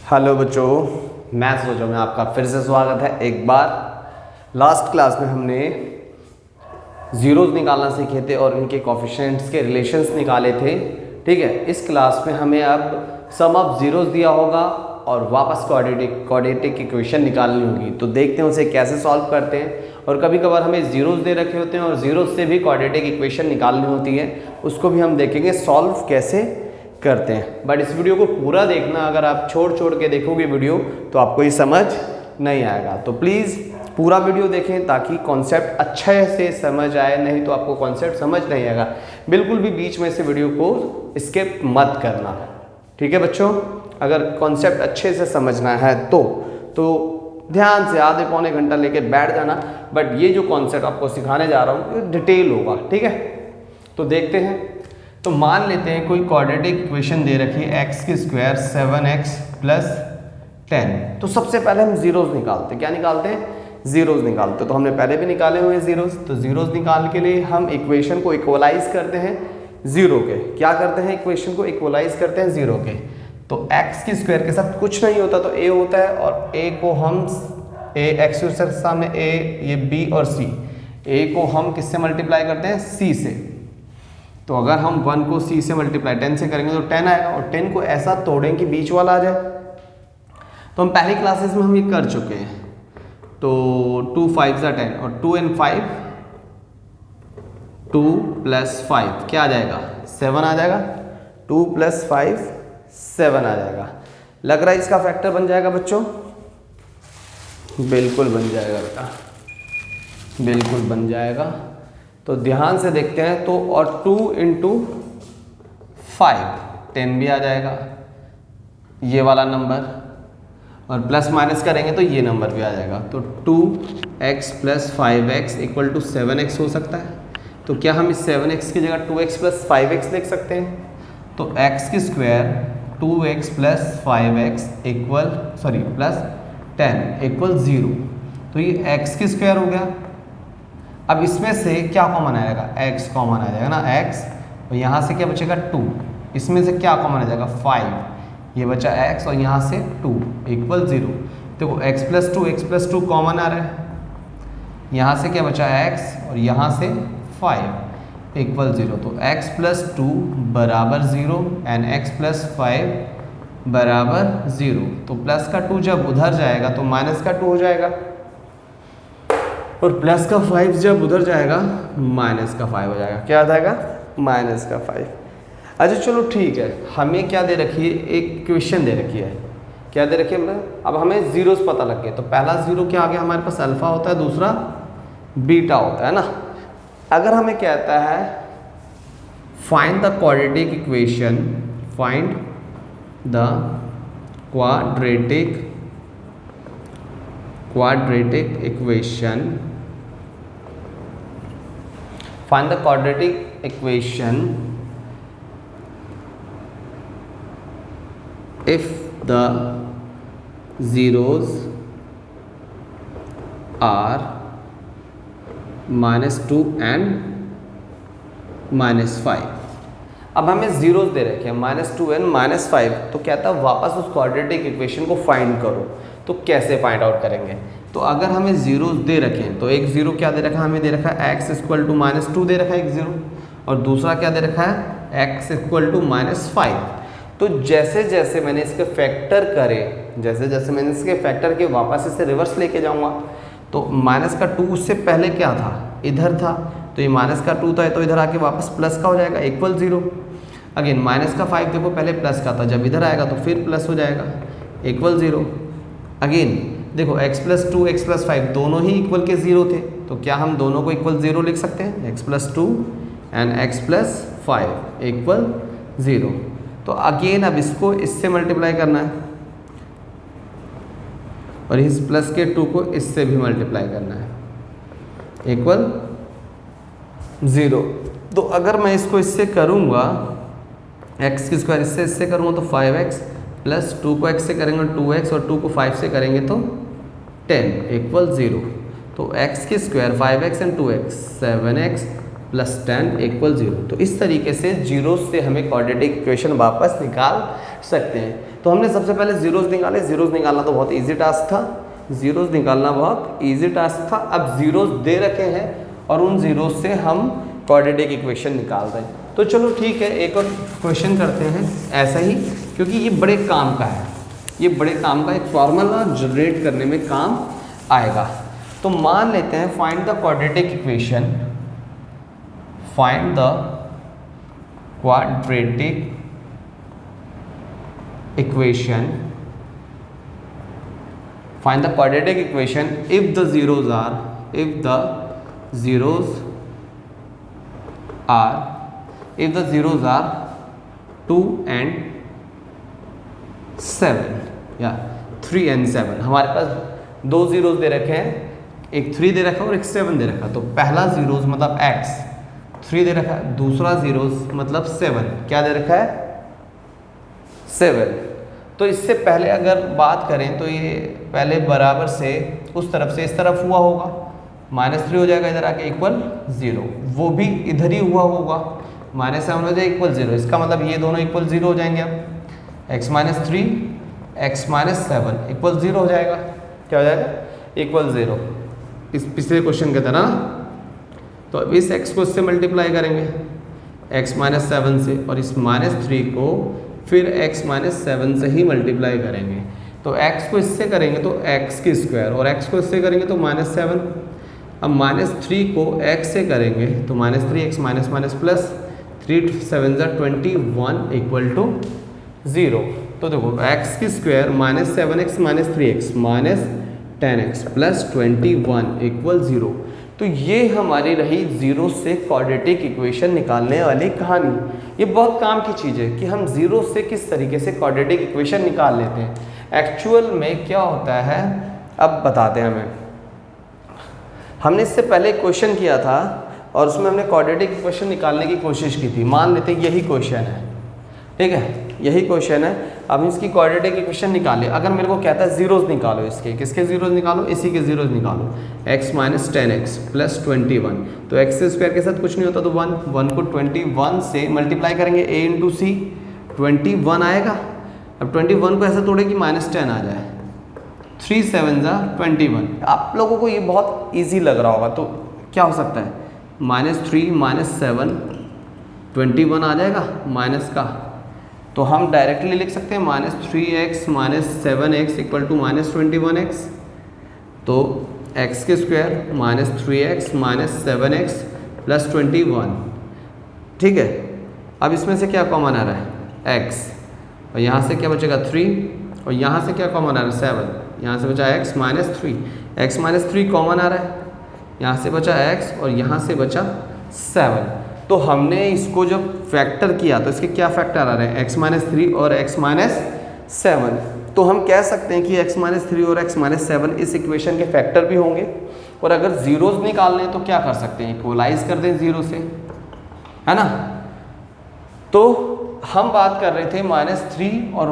Hello बच्चों, maths बच्चों में आपका फिर से स्वागत है। एक बार लास्ट क्लास में हमने ज़ीरोज़ निकालना सीखे थे और इनके कोफिशिएंट्स के रिलेशंस निकाले थे। ठीक है, इस क्लास में हमें अब सम ऑफ ज़ीरोज़ दिया होगा और वापस क्वाड्रेटिक इक्वेशन निकालनी होगी। तो देखते हैं उसे कैसे सॉल्व करते हैं। और कभी कभार हमें ज़ीरोज़ दे रखे होते हैं और ज़ीरोज़ से भी क्वाड्रेटिक इक्वेशन निकालनी होती है, उसको भी हम देखेंगे सॉल्व कैसे करते हैं। बट इस वीडियो को पूरा देखना, अगर आप छोड़ के देखोगे वीडियो तो आपको ये समझ नहीं आएगा। तो प्लीज़ पूरा वीडियो देखें ताकि कॉन्सेप्ट अच्छे से समझ आए, नहीं तो आपको कॉन्सेप्ट समझ नहीं आएगा। बिल्कुल भी बीच में से वीडियो को स्किप मत करना, ठीक है बच्चों। अगर कॉन्सेप्ट अच्छे से समझना है तो ध्यान से आधे पौने घंटा लेके बैठ जाना। बट ये जो कॉन्सेप्ट आपको सिखाने जा रहा हूँ ये डिटेल होगा, ठीक है। तो देखते हैं। तो मान लेते हैं कोई क्वाड्रेटिक इक्वेशन दे रखी है एक्स की स्क्वायर 7x + 10। तो सबसे पहले हम ज़ीरोज़ निकालते हैं। क्या निकालते हैं? ज़ीरोज़ निकालते। तो हमने पहले भी निकाले हुए हैं ज़ीरोज़। तो ज़ीरोज़ निकाल के लिए हम इक्वेशन को इक्वलाइज करते हैं ज़ीरो के। क्या करते हैं? इक्वेशन को इक्वलाइज करते हैं ज़ीरो के। तो एक्स की स्क्वायर के साथ कुछ नहीं होता तो ए होता है, और ए को हम एक्स के सामने ए, ये बी और सी, ए को हम किससे मल्टीप्लाई करते हैं? सी से। तो अगर हम 1 को c से मल्टीप्लाई 10 से करेंगे तो 10 आएगा, और 10 को ऐसा तोड़ें कि बीच वाला आ जाए। तो हम पहली क्लासेस में हम ये कर चुके हैं। तो 2 5 = 10 और 2 and 5 2 + 5 क्या आ जाएगा? 7 आ जाएगा। 2 + 5 7 आ जाएगा। लग रहा है इसका फैक्टर बन जाएगा बच्चों? बिल्कुल बन जाएगा बेटा, बिल्कुल बन जाएगा। तो ध्यान से देखते हैं। तो और 2 × 5 10 भी आ जाएगा, ये वाला नंबर, और प्लस माइनस करेंगे तो ये नंबर भी आ जाएगा। तो 2x + 5x = 7x हो सकता है। तो क्या हम इस 7x की जगह 2x + 5x लिख सकते हैं? तो x की स्क्वायर 2x + 5x + 10 = 0। तो ये x की स्क्वायर हो गया। अब इसमें से क्या कॉमन आएगा? x कॉमन आ जाएगा ना, x, और यहाँ से क्या बचेगा? 2। इसमें से क्या कॉमन आ जाएगा? 5, ये बचा x, और यहाँ से 2 = 0। देखो x + 2 कॉमन आ रहा है, यहाँ से क्या बचा? x, और यहाँ से 5 = 0। तो x + 2 = 0 एंड x + 5 = 0। तो प्लस का 2 जब उधर जाएगा तो माइनस का 2 हो जाएगा, और प्लस का 5 जब उधर जाएगा माइनस का 5 हो जाएगा। क्या आ जाएगा? माइनस का 5। अच्छा चलो ठीक है। हमें क्या दे रखी है? एक इक्वेशन दे रखी है। क्या दे रखी है? मतलब अब हमें ज़ीरोज़ पता लग गए। तो पहला ज़ीरो क्या आ गया हमारे पास? अल्फ़ा होता है, दूसरा बीटा होता है ना। अगर हमें कहता है find the quadratic equation, find the quadratic equation, find the quadratic equation if the zeros are -2 and -5। अब हमें ज़ीरोज़ दे रखे हैं -2 and -5। तो कहता है वापस उस क्वाड्रेटिक इक्वेशन को फाइंड करो। तो कैसे फाइंड आउट करेंगे? तो अगर हमें ज़ीरोज़ दे रखे हैं तो एक ज़ीरो क्या दे रखा है? हमें दे रखा है x = -2 दे रखा है एक ज़ीरो, और दूसरा क्या दे रखा है? x = -5। तो जैसे जैसे मैंने इसके फैक्टर करे, जैसे जैसे मैंने इसके फैक्टर के वापस इसे रिवर्स लेके जाऊँगा, तो माइनस का 2 उससे पहले क्या था? इधर था। तो ये माइनस का 2 था, तो इधर आके वापस प्लस का हो जाएगा = 0। अगेन माइनस का 5 देखो पहले प्लस का था, जब इधर आएगा तो फिर प्लस हो जाएगा =0। अगेन देखो x + 2 x + 5 दोनों ही इक्वल के 0 थे। तो क्या हम दोनों को =0 लिख सकते हैं? x + 2 and x + 5 = 0। तो अगेन अब इसको इससे मल्टीप्लाई करना है, और इस प्लस के 2 को इससे भी मल्टीप्लाई करना है =0। तो अगर मैं इसको इससे करूँगा, x की स्क्वायर इससे करूँगा तो 5x + 2 को x से करेंगे 2x, और 2 को 5 से करेंगे तो 10 = 0। तो x की square 5x and 2x 7x plus 10 equal 0। तो इस तरीके से जीरोस से हमें क्वाड्रेटिक इक्वेशन वापस निकाल सकते हैं। तो हमने सबसे पहले जीरोस निकाले। जीरोस निकालना तो बहुत इजी टास्क था, जीरोस निकालना बहुत इजी टास्क था। अब जीरोस दे रखे हैं और उन जीरोस से हम क्वाड्रेटिक इक्वेशन निकाल रहे हैं। तो चलो ठीक है, एक और क्वेश्चन करते हैं ऐसा ही, क्योंकि ये बड़े काम का है, ये बड़े काम का एक फॉर्मूला जनरेट करने में काम आएगा। तो मान लेते हैं find the quadratic equation, find the quadratic equation, find the quadratic equation if the zeros are 2 and 7 या 3 and 7। हमारे पास दो जीरोस दे रखे हैं, एक 3 दे रखा है और एक 7 दे रखा है। तो पहला जीरोस मतलब x 3 दे रखा है, दूसरा जीरोस मतलब 7 क्या दे रखा है 7। तो इससे पहले अगर बात करें तो ये पहले बराबर से उस तरफ से इस तरफ हुआ होगा, -3 हो जाएगा इधर आके इक्वल 0, वो भी इधर ही हुआ होगा, -7 हो जाए इक्वल 0। इसका मतलब ये दोनों इक्वल 0 हो जाएंगे। अब x - 3 x - 7 इक्वल 0 हो जाएगा। क्या हो जाएगा इक्वल 0, इस पिछले क्वेश्चन की तरह। तो अब इस x को इससे मल्टीप्लाई करेंगे x - 7 से, और इस -3 को फिर x - 7 से ही मल्टीप्लाई करेंगे। तो x को इससे करेंगे तो x की स्क्वायर, और x को इससे करेंगे तो -7। अब -3 को x से करेंगे तो -3x minus plus 3 7 21 equal to 0। तो देखो x की square -7x - 3x -10x plus 21 equal 0। तो ये हमारी रही जीरो से क्वाड्रेटिक इक्वेशन निकालने वाली कहानी। ये बहुत काम की चीज़ है कि हम जीरो से किस तरीके से क्वाड्रेटिक इक्वेशन निकाल लेते हैं। एक्चुअल में क्या होता है अब बताते हैं हमें। हमने इससे पहले एक क्वेश्चन किया था और उसमें हमने क्वाड्रेटिक इक्वेशन निकालने की कोशिश की थी। मान लेते हैं यही क्वेश्चन है, ठीक है, यही क्वेश्चन है। अब इसकी क्वाड्रेटिक इक्वेशन निकाले। अगर मेरे को कहता है जीरोस निकालो, इसके किसके जीरोस निकालो, इसी के जीरोस निकालो, x - 10x प्लस 21। तो x स्क्वायर के साथ कुछ नहीं होता तो 1 को 21 से मल्टीप्लाई करेंगे a इंटू सी, 21 आएगा। अब 21 को ऐसा तोड़े कि -10 आ जाए, 3 7 21। आप लोगों को ये बहुत ईजी लग रहा होगा। तो क्या हो सकता है -3 - 7 21 आ जाएगा माइनस का। तो हम डायरेक्टली लिख सकते हैं -3x - 7x equal to -21x। तो x के स्क्वायर -3x - 7x प्लस 21, ठीक है। अब इसमें से क्या कॉमन आ रहा है x, और यहाँ से क्या बचेगा 3, और यहाँ से क्या कॉमन आ रहा है 7, यहाँ से बचा x - 3, x - 3 कॉमन आ रहा है, यहाँ से बचा x और यहाँ से बचा 7। तो हमने इसको जब फैक्टर किया तो इसके क्या फैक्टर आ रहे हैं x - 3 और x - 7। तो हम कह सकते हैं कि x - 3 और x - 7 इस इक्वेशन के फैक्टर भी होंगे। और अगर जीरोस निकालने हैं तो क्या कर सकते हैं, इक्वलाइज कर दें जीरो से, है ना। तो हम बात कर रहे थे -3 और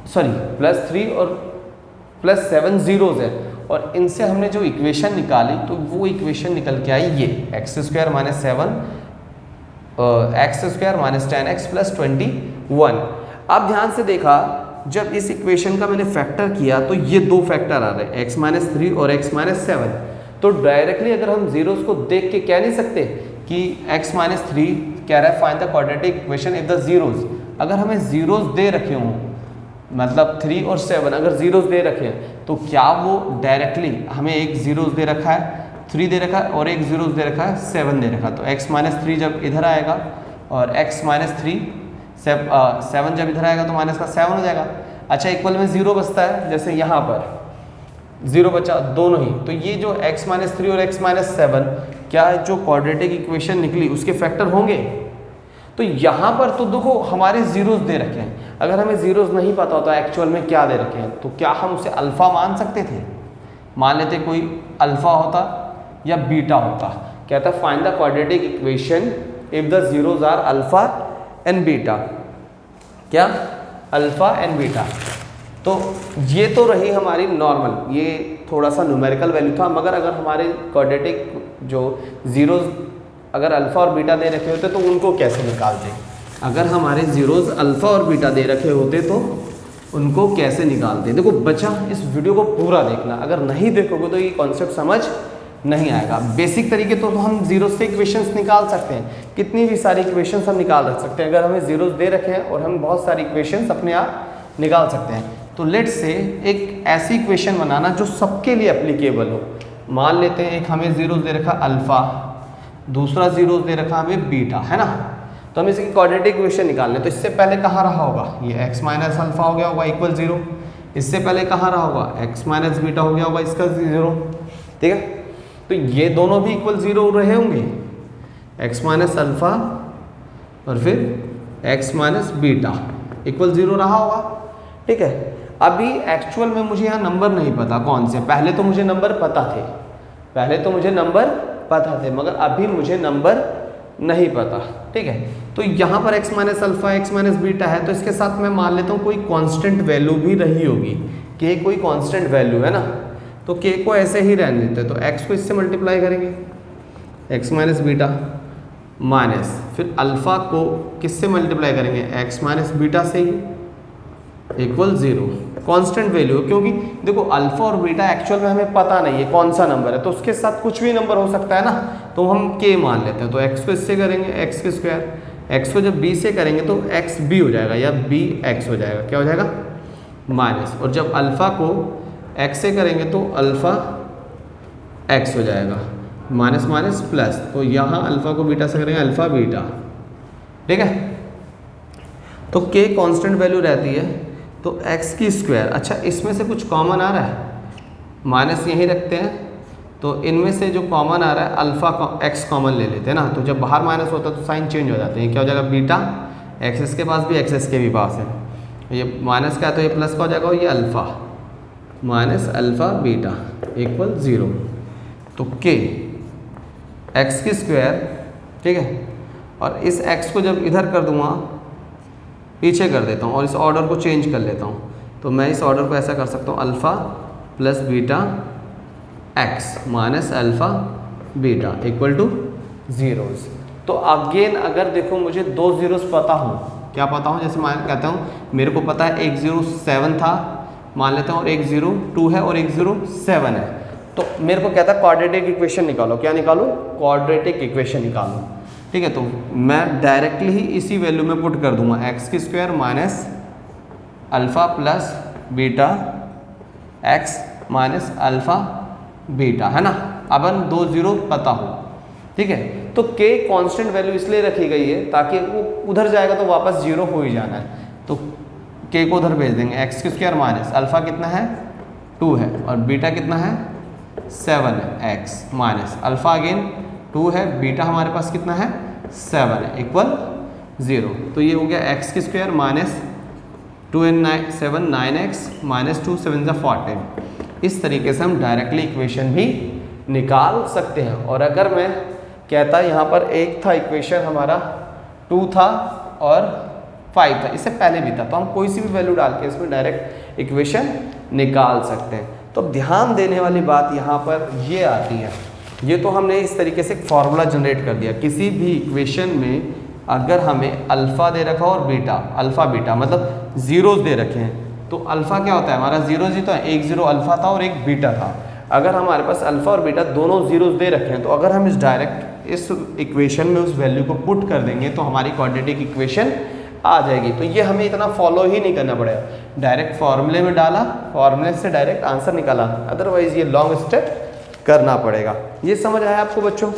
+3 और +7 जीरोस है, और इनसे हमने जो इक्वेशन निकाली तो वो इक्वेशन निकल के आई ये x² - 7 x² - 10x प्लस 21। अब ध्यान से देखा, जब इस इक्वेशन का मैंने फैक्टर किया तो ये दो फैक्टर आ रहे हैं x - 3 और x - 7। तो डायरेक्टली अगर हम जीरोस को देख के कह नहीं सकते कि x - 3 कह रहा है find the quadratic equation if the zeros. अगर हमें जीरोस दे रखे हों, मतलब 3 और 7 अगर जीरोस दे रखे हैं, तो क्या वो डायरेक्टली हमें एक जीरोस दे रखा है 3 दे रखा है और एक जीरोस दे रखा है 7 दे रखा है। तो x - 3 जब इधर आएगा और x - 3 7 जब इधर आएगा तो माइनस का 7 हो जाएगा। अच्छा, इक्वल में 0 बचता है, जैसे यहाँ पर 0 बचा दोनों ही। तो ये जो x - 3 और x - 7 क्या जो क्वाड्रेटिक इक्वेशन निकली उसके फैक्टर होंगे। तो यहाँ पर तो देखो हमारे जीरोस दे रखे हैं। अगर हमें जीरोस नहीं पता होता एक्चुअल में क्या दे रखे हैं, तो क्या हम उसे अल्फ़ा मान सकते थे। मान लेते कोई अल्फ़ा होता या बीटा होता, कहता find the quadratic equation if the zeros are alpha and beta. क्या अल्फ़ा एंड बीटा। तो ये तो रही हमारी नॉर्मल, ये थोड़ा सा न्यूमेरिकल वैल्यू था। मगर अगर हमारे क्वाड्रेटिक जो जीरोस अगर अल्फ़ा और बीटा दे रखे होते तो उनको कैसे निकालते? अगर हमारे ज़ीरोज़ अल्फ़ा और बीटा दे रखे होते तो उनको कैसे निकालते? देखो बच्चा, इस वीडियो को पूरा देखना, अगर नहीं देखोगे तो ये कॉन्सेप्ट समझ नहीं आएगा। बेसिक तरीके तो हम जीरो से इक्वेशंस निकाल सकते हैं, कितनी भी सारी इक्वेशंस हम निकाल सकते हैं। अगर हमें जीरोस दे रखे हैं और हम बहुत सारी इक्वेशंस अपने आप निकाल सकते हैं। तो लेट्स से एक ऐसी इक्वेशन बनाना जो सबके लिए एप्लीकेबल हो। मान लेते हैं एक हमें जीरोस दे रखा अल्फ़ा, दूसरा जीरोस दे रखा हमें बीटा, है ना। तो हम इसकी क्वाड्रेटिक इक्वेशन निकालने, तो इससे पहले कहाँ रहा होगा? ये x माइनस अल्फ़ा हो गया होगा इक्वल 0। इससे पहले कहाँ रहा होगा? x माइनस बीटा हो गया होगा इसका 0, ठीक है। तो ये दोनों भी इक्वल 0 रहे होंगे, x माइनस अल्फ़ा और फिर x माइनस बीटा इक्वल 0 रहा होगा, ठीक है। अभी एक्चुअल में मुझे यहाँ नंबर नहीं पता कौन से, पहले तो मुझे नंबर पता थे, मगर अभी मुझे नंबर नहीं पता, ठीक है। तो यहाँ पर x minus alpha x minus beta है, तो इसके साथ मैं मान लेता हूँ कोई कांस्टेंट वैल्यू भी रही होगी, k कोई कांस्टेंट वैल्यू है ना, तो k को ऐसे ही रहने देते हैं। तो x को इससे मल्टीप्लाई करेंगे, x माइनस बीटा माइनस फिर अल्फ़ा को किससे मल्टीप्लाई करेंगे? x माइनस बीटा से ही इक्वल 0, कांस्टेंट वैल्यू। क्योंकि देखो अल्फ़ा और बीटा एक्चुअल में हमें पता नहीं है कौन सा नंबर है, तो उसके साथ कुछ भी नंबर हो सकता है ना, तो हम k मान लेते हैं। तो x को इससे करेंगे x के स्क्वायर, x को जब b से करेंगे तो x b हो जाएगा या b x हो जाएगा, क्या हो जाएगा? माइनस। और जब अल्फ़ा को x से करेंगे तो अल्फ़ा x हो जाएगा, माइनस माइनस प्लस। तो यहाँ अल्फ़ा को बीटा से करेंगे अल्फ़ा बीटा, ठीक है। तो k कांस्टेंट वैल्यू रहती है, तो x की स्क्वायर। अच्छा, इसमें से कुछ कॉमन आ रहा है, माइनस यहीं रखते हैं, तो इनमें से जो कॉमन आ रहा है अल्फ़ा x कॉमन ले लेते हैं ना, तो जब बाहर माइनस होता है तो साइन चेंज हो जाते हैं। क्या हो जाएगा? बीटा, एक्सेस के पास भी एक्सेस के भी पास है, ये माइनस का है तो ये प्लस का हो जाएगा, और ये alpha minus alpha beta equal 0। तो k x की स्क्वायर, ठीक है, और इस x को जब इधर कर दूँगा, पीछे कर देता हूँ और इस ऑर्डर को चेंज कर लेता हूँ, तो मैं इस ऑर्डर को ऐसा कर सकता हूँ alpha plus beta x minus alpha beta equal to 0। तो अगेन अगर देखो मुझे दो ज़ीरोस पता हो, क्या पता हो? जैसे मैं कहता हूँ मेरे को पता है 107 था, मान लेता हूँ, और 102 है और 107 है, तो मेरे को कहता है क्वाड्रेटिक इक्वेशन निकालो। क्या निकालो? क्वाड्रेटिक इक्वेशन निकालो, ठीक है। तो मैं डायरेक्टली ही इसी वैल्यू में पुट कर दूंगा, x की square minus alpha plus beta x minus alpha beta, है ना। अपन दो जीरो पता हो, ठीक है। तो k कांस्टेंट वैल्यू इसलिए रखी गई है ताकि वो उधर जाएगा तो वापस 0 हो ही जाना है, तो k को उधर भेज देंगे। x की स्क्वायर माइनस अल्फ़ा कितना है? 2 है, और बीटा कितना है? 7 है। x माइनस अल्फ़ा अगेन 2 है, बीटा हमारे पास कितना है? 7 है, इक्वल 0। तो ये हो गया x की square minus 2 and 7 9x minus 2 7 14। इस तरीके से हम डायरेक्टली इक्वेशन भी निकाल सकते हैं। और अगर मैं कहता यहाँ पर एक था इक्वेशन हमारा, 2 था और 5 था, इससे पहले भी था, तो हम कोई सी भी वैल्यू डाल के इसमें डायरेक्ट इक्वेशन निकाल सकते हैं। तो ध्यान देने वाली बात यहाँ पर ये आती है, ये तो हमने इस तरीके से एक फार्मूला जनरेट कर दिया। किसी भी इक्वेशन में अगर हमें अल्फ़ा दे रखा और बीटा, अल्फ़ा बीटा मतलब ज़ीरोज़ दे रखे हैं, तो अल्फ़ा क्या होता है हमारा? ज़ीरोज़ ही तो है, एक ज़ीरो अल्फ़ा था और एक बीटा था। अगर हमारे पास अल्फ़ा और बीटा दोनों ज़ीरोज़ दे रखे हैं, तो अगर हम इस डायरेक्ट इस इक्वेशन में उस वैल्यू को पुट कर देंगे तो हमारी क्वाड्रेटिक इक्वेशन आ जाएगी। तो ये हमें इतना फॉलो ही नहीं करना पड़ेगा, डायरेक्ट फार्मूले में डाला, फार्मूले से डायरेक्ट आंसर निकाला, अदरवाइज़ ये लॉन्ग स्टेप करना पड़ेगा। ये समझ आया आपको बच्चों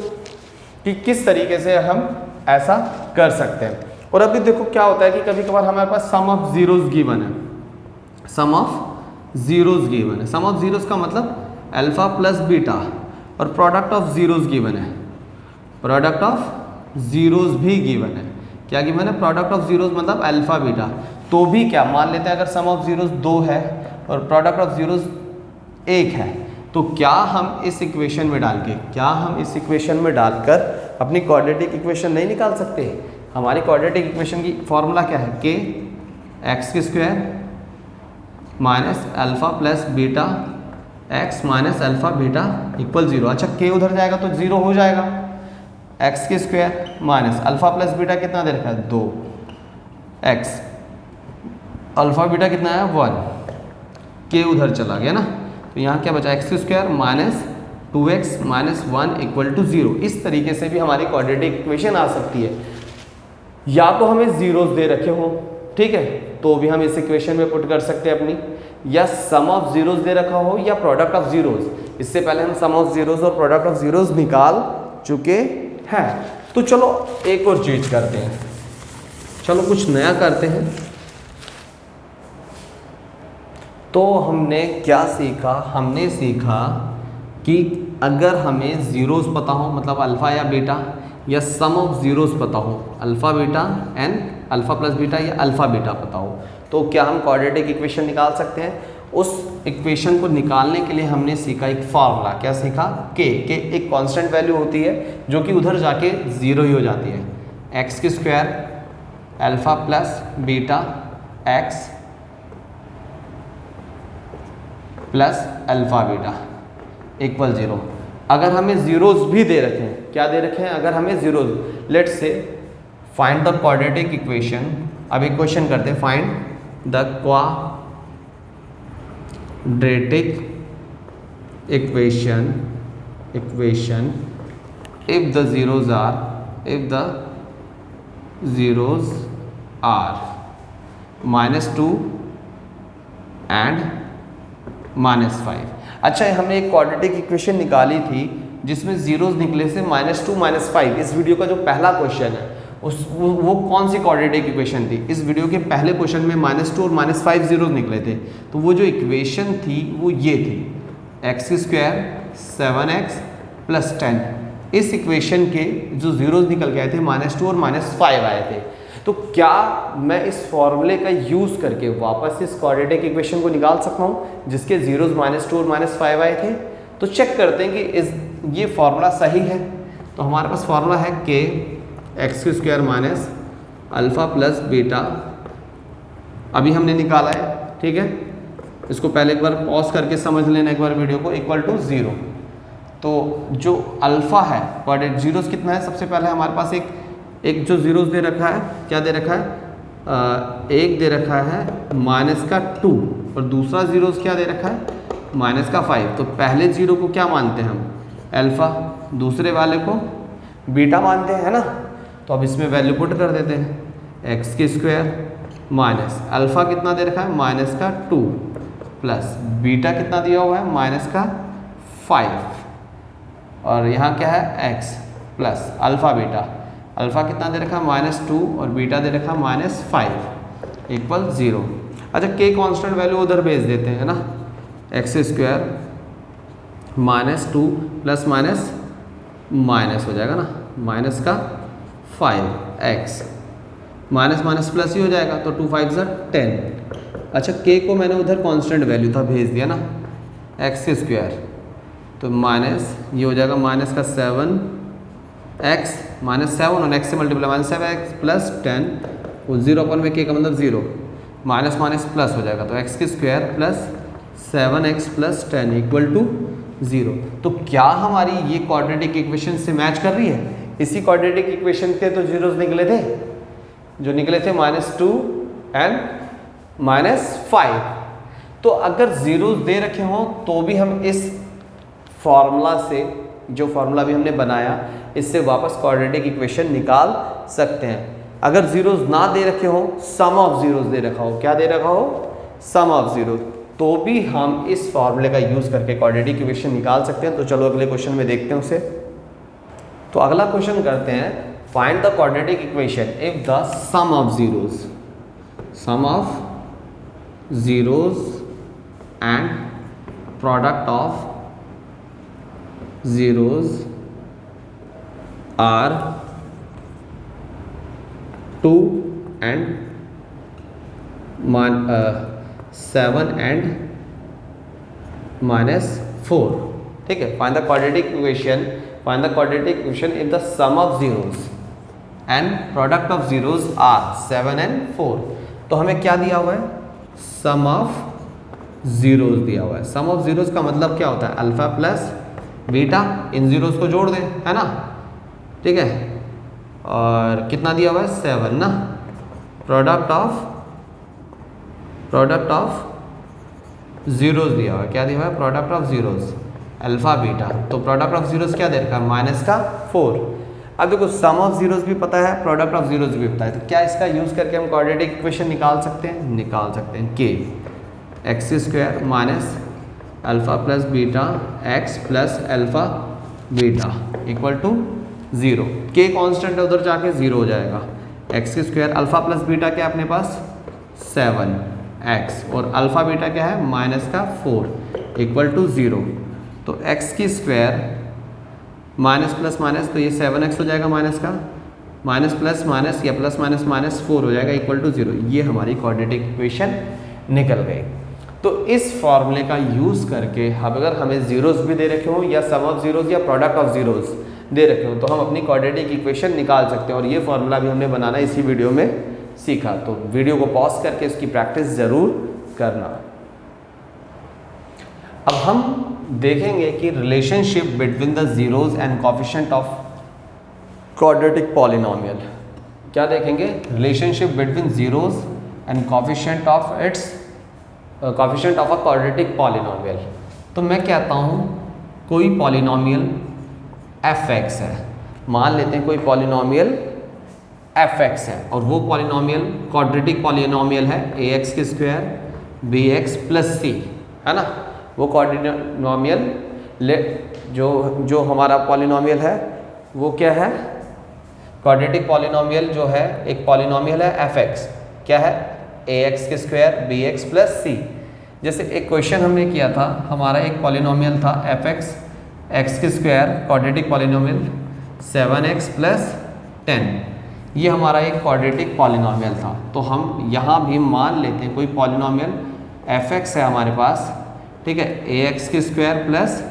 कि किस तरीके से हम ऐसा कर सकते हैं। और अभी देखो क्या होता है कि कभी कभार हमारे पास सम ऑफ ज़ीरोज़ गिवन है, सम ऑफ ज़ीरोज़ गिवन है। सम ऑफ ज़ीरोज़ का मतलब अल्फ़ा प्लस बीटा, और प्रोडक्ट ऑफ ज़ीरोज़ गिवन है, प्रोडक्ट ऑफ ज़ीरोज़ भी गिवन है। क्या गिवन है? प्रोडक्ट ऑफ ज़ीरोज़ मतलब अल्फ़ा बीटा। तो भी क्या मान लेते हैं, अगर सम ऑफ ज़ीरोज़ 2 है और प्रोडक्ट ऑफ ज़ीरोज़ 1 है, तो क्या हम इस इक्वेशन में डाल के, क्या हम इस इक्वेशन में डालकर अपनी क्वाड्रेटिक इक्वेशन नहीं निकाल सकते? हमारी क्वाड्रेटिक इक्वेशन की फॉर्मूला क्या है? k x की square minus alpha plus beta x minus alpha beta equal 0। अच्छा, k उधर जाएगा तो 0 हो जाएगा, एक्स के square minus alpha plus beta कितना दे रखा है 2 एक्स, अल्फा बीटा कितना है 1, के उधर चला गया ना, तो यहाँ क्या बचा x square minus 2x minus 1 equal to 0। इस तरीके से भी हमारी क्वाड्रेटिक इक्वेशन आ सकती है, या तो हमें जीरोस दे रखे हो, ठीक है, तो भी हम इस इक्वेशन में पुट कर सकते हैं अपनी, या सम ऑफ जीरोस दे रखा हो या प्रोडक्ट ऑफ जीरोस। इससे पहले हम सम ऑफ जीरोस और प्रोडक्ट ऑफ जीरोस निकाल चुके हैं। तो चलो एक और चीज करते हैं, चलो कुछ नया करते हैं। तो हमने क्या सीखा, हमने सीखा कि अगर हमें जीरोस पता हो, मतलब अल्फ़ा या बीटा, या सम ऑफ जीरोस पता हो, alpha beta and alpha plus beta या अल्फ़ा बीटा पता हो, तो क्या हम क्वाड्रेटिक इक्वेशन निकाल सकते हैं। उस इक्वेशन को निकालने के लिए हमने सीखा एक फार्मूला, क्या सीखा, के एक कांस्टेंट वैल्यू होती है जो कि उधर जाके ज़ीरो ही हो जाती है। एक्स की square alpha plus beta x plus alpha beta equal 0। अगर हमें जीरोस भी दे रखे हैं, क्या दे रखे हैं, अगर हमें zeros, let's say find the quadratic equation. अब एक क्वेश्चन करते हैं, find the quadratic equation if the zeros are -2 and -5। अच्छा, हमने एक क्वाड्रेटिक इक्वेशन निकाली थी जिसमें जीरोस निकले से -2 -5। इस वीडियो का जो पहला क्वेश्चन है वो कौन सी क्वाड्रेटिक इक्वेशन थी। इस वीडियो के पहले क्वेश्चन में -2 और -5 जीरोस निकले थे, तो वो जो इक्वेशन थी वो ये थी, एक्स स्क्वायर 7x प्लस 10। इस इक्वेशन के जो जीरोस निकल के आए थे -2 और -5 आए थे। तो क्या मैं इस फॉर्मूले का यूज़ करके वापस इस क्वाड्रेटिक इक्वेशन को निकाल सकता हूँ जिसके जीरोस -2 और -5 आए थे। तो चेक करते हैं कि ये फॉर्मूला सही है। तो हमारे पास फॉर्मूला है k x square minus alpha plus beta, अभी हमने निकाला है, ठीक है। इसको पहले एक बार पॉज करके समझ लेना एक बार वीडियो को, इक्वल टू 0। तो जो अल्फ़ा है क्वाड्रेटिक जीरोस कितना है, सबसे पहले हमारे पास एक जो जीरोस दे रखा है, क्या दे रखा है, एक दे रखा है -2 और दूसरा जीरोस क्या दे रखा है -5। तो पहले जीरो को क्या मानते हैं हम, अल्फ़ा, दूसरे वाले को बीटा मानते हैं ना। तो अब इसमें वैल्यू पुट कर देते हैं, एक्स की स्क्वायर माइनस अल्फ़ा कितना दे रखा है -2 प्लस बीटा कितना दिया हुआ है -5, और यहाँ क्या है x plus alpha beta, alpha कितना दे रखा है -2 और बीटा दे रखा है -5 इक्वल 0। अच्छा, के कांस्टेंट वैल्यू उधर भेज देते हैं ना, एक्स स्क्वायर -2 प्लस माइनस हो जाएगा ना, -5x माइनस प्लस ही हो जाएगा, तो 2 5 10। अच्छा, के को मैंने उधर कांस्टेंट वैल्यू था भेज दिया ना, एक्स स्क्वायर, तो माइनस ये हो जाएगा -7x -7 और x से मल्टीप्लाई -7x प्लस 10, वो 0 अपन में के का मतलब 0, माइनस प्लस हो जाएगा, तो एक्स की square plus 7x plus 10 equal to 0। तो क्या हमारी ये क्वाड्रेटिक इक्वेशन से मैच कर रही है। इसी क्वाड्रेटिक इक्वेशन के तो जीरोस निकले थे, जो निकले थे -2 एंड -5। तो अगर जीरोस दे रखे हों तो भी हम इस फॉर्मूला से, जो फॉर्मूला भी हमने बनाया, इससे वापस क्वाड्रेटिक इक्वेशन निकाल सकते हैं। अगर जीरोस ना दे रखे हो, सम ऑफ जीरोस दे रखा हो, क्या दे रखा हो, सम ऑफ जीरो, तो भी हम इस फॉर्मूले का यूज़ करके क्वाड्रेटिक इक्वेशन निकाल सकते हैं। तो चलो अगले क्वेश्चन में देखते हैं उसे। तो अगला क्वेश्चन करते हैं, find the quadratic equation if the sum of zeros and product of zeros are 2 and 7 and -4। ठीक है, find the quadratic equation if the sum of zeros and product of zeros are 7 and 4। तो हमें क्या दिया हुआ है, सम of zeros दिया हुआ है। सम ऑफ जीरोस का मतलब क्या होता है, अल्फा प्लस बीटा, इन जीरोस को जोड़ दें, है ना, ठीक है, और कितना दिया हुआ है 7 ना। प्रोडक्ट ऑफ जीरोस दिया हुआ है, क्या दिया हुआ है, product of zeros alpha beta. तो प्रोडक्ट ऑफ जीरोस क्या दे रखा है, माइनस का 4। अब देखो सम ऑफ जीरोस भी पता है, प्रोडक्ट ऑफ जीरोस भी पता है, तो क्या इसका यूज़ करके हम क्वाड्रेटिक इक्वेशन निकाल सकते हैं, k x square minus alpha plus beta x plus alpha beta equal to 0। K constant है, उधर जाके 0 हो जाएगा। X square alpha plus beta क्या है अपने पास 7x, और अल्फा बीटा क्या है माइनस का 4 इक्वल टू 0। तो x की स्क्वायर माइनस प्लस माइनस, तो ये 7x हो जाएगा माइनस का, माइनस प्लस माइनस या प्लस माइनस माइनस 4 हो जाएगा इक्वल टू 0। ये हमारी क्वाड्रेटिक इक्वेशन निकल गई। तो इस फॉर्मूले का यूज़ करके अब अगर हमें जीरोस भी दे रखे हों या सम ऑफ जीरोस या प्रोडक्ट ऑफ जीरोस दे रखे हों, तो हम अपनी क्वाड्रेटिक इक्वेशन निकाल सकते हैं। और ये फॉर्मूला भी हमने बनाना इसी वीडियो में सीखा। तो वीडियो को पॉज करके इसकी प्रैक्टिस ज़रूर करना। अब हम देखेंगे कि relationship between the zeros and coefficient of quadratic polynomial. क्या देखेंगे, relationship between zeros and coefficient of a quadratic polynomial. तो मैं कहता हूँ कोई पॉलिनोमियल fx है, मान लेते हैं कोई पॉलिनोमियल fx है, और वो पॉलिनोमियल क्वाड्रेटिक पॉलिनोमियल है ax की स्क्वायर bx प्लस c, है ना। वो पॉलिनोमियल जो हमारा पॉलिनोमियल है वो क्या है, क्वाड्रेटिक पॉलिनोमियल जो है एक पॉलिनोमियल है fx, क्या है ax की स्क्वायर bx प्लस c। जैसे एक क्वेश्चन हमने किया था, हमारा एक पॉलिनोमियल था fx x की square quadratic polynomial 7x plus 10, ये हमारा एक क्वाड्रेटिक पॉलिनोमियल था। तो हम यहाँ भी मान लेते हैं कोई पॉलिनोमियल fx है हमारे पास, ठीक है, ax की square plus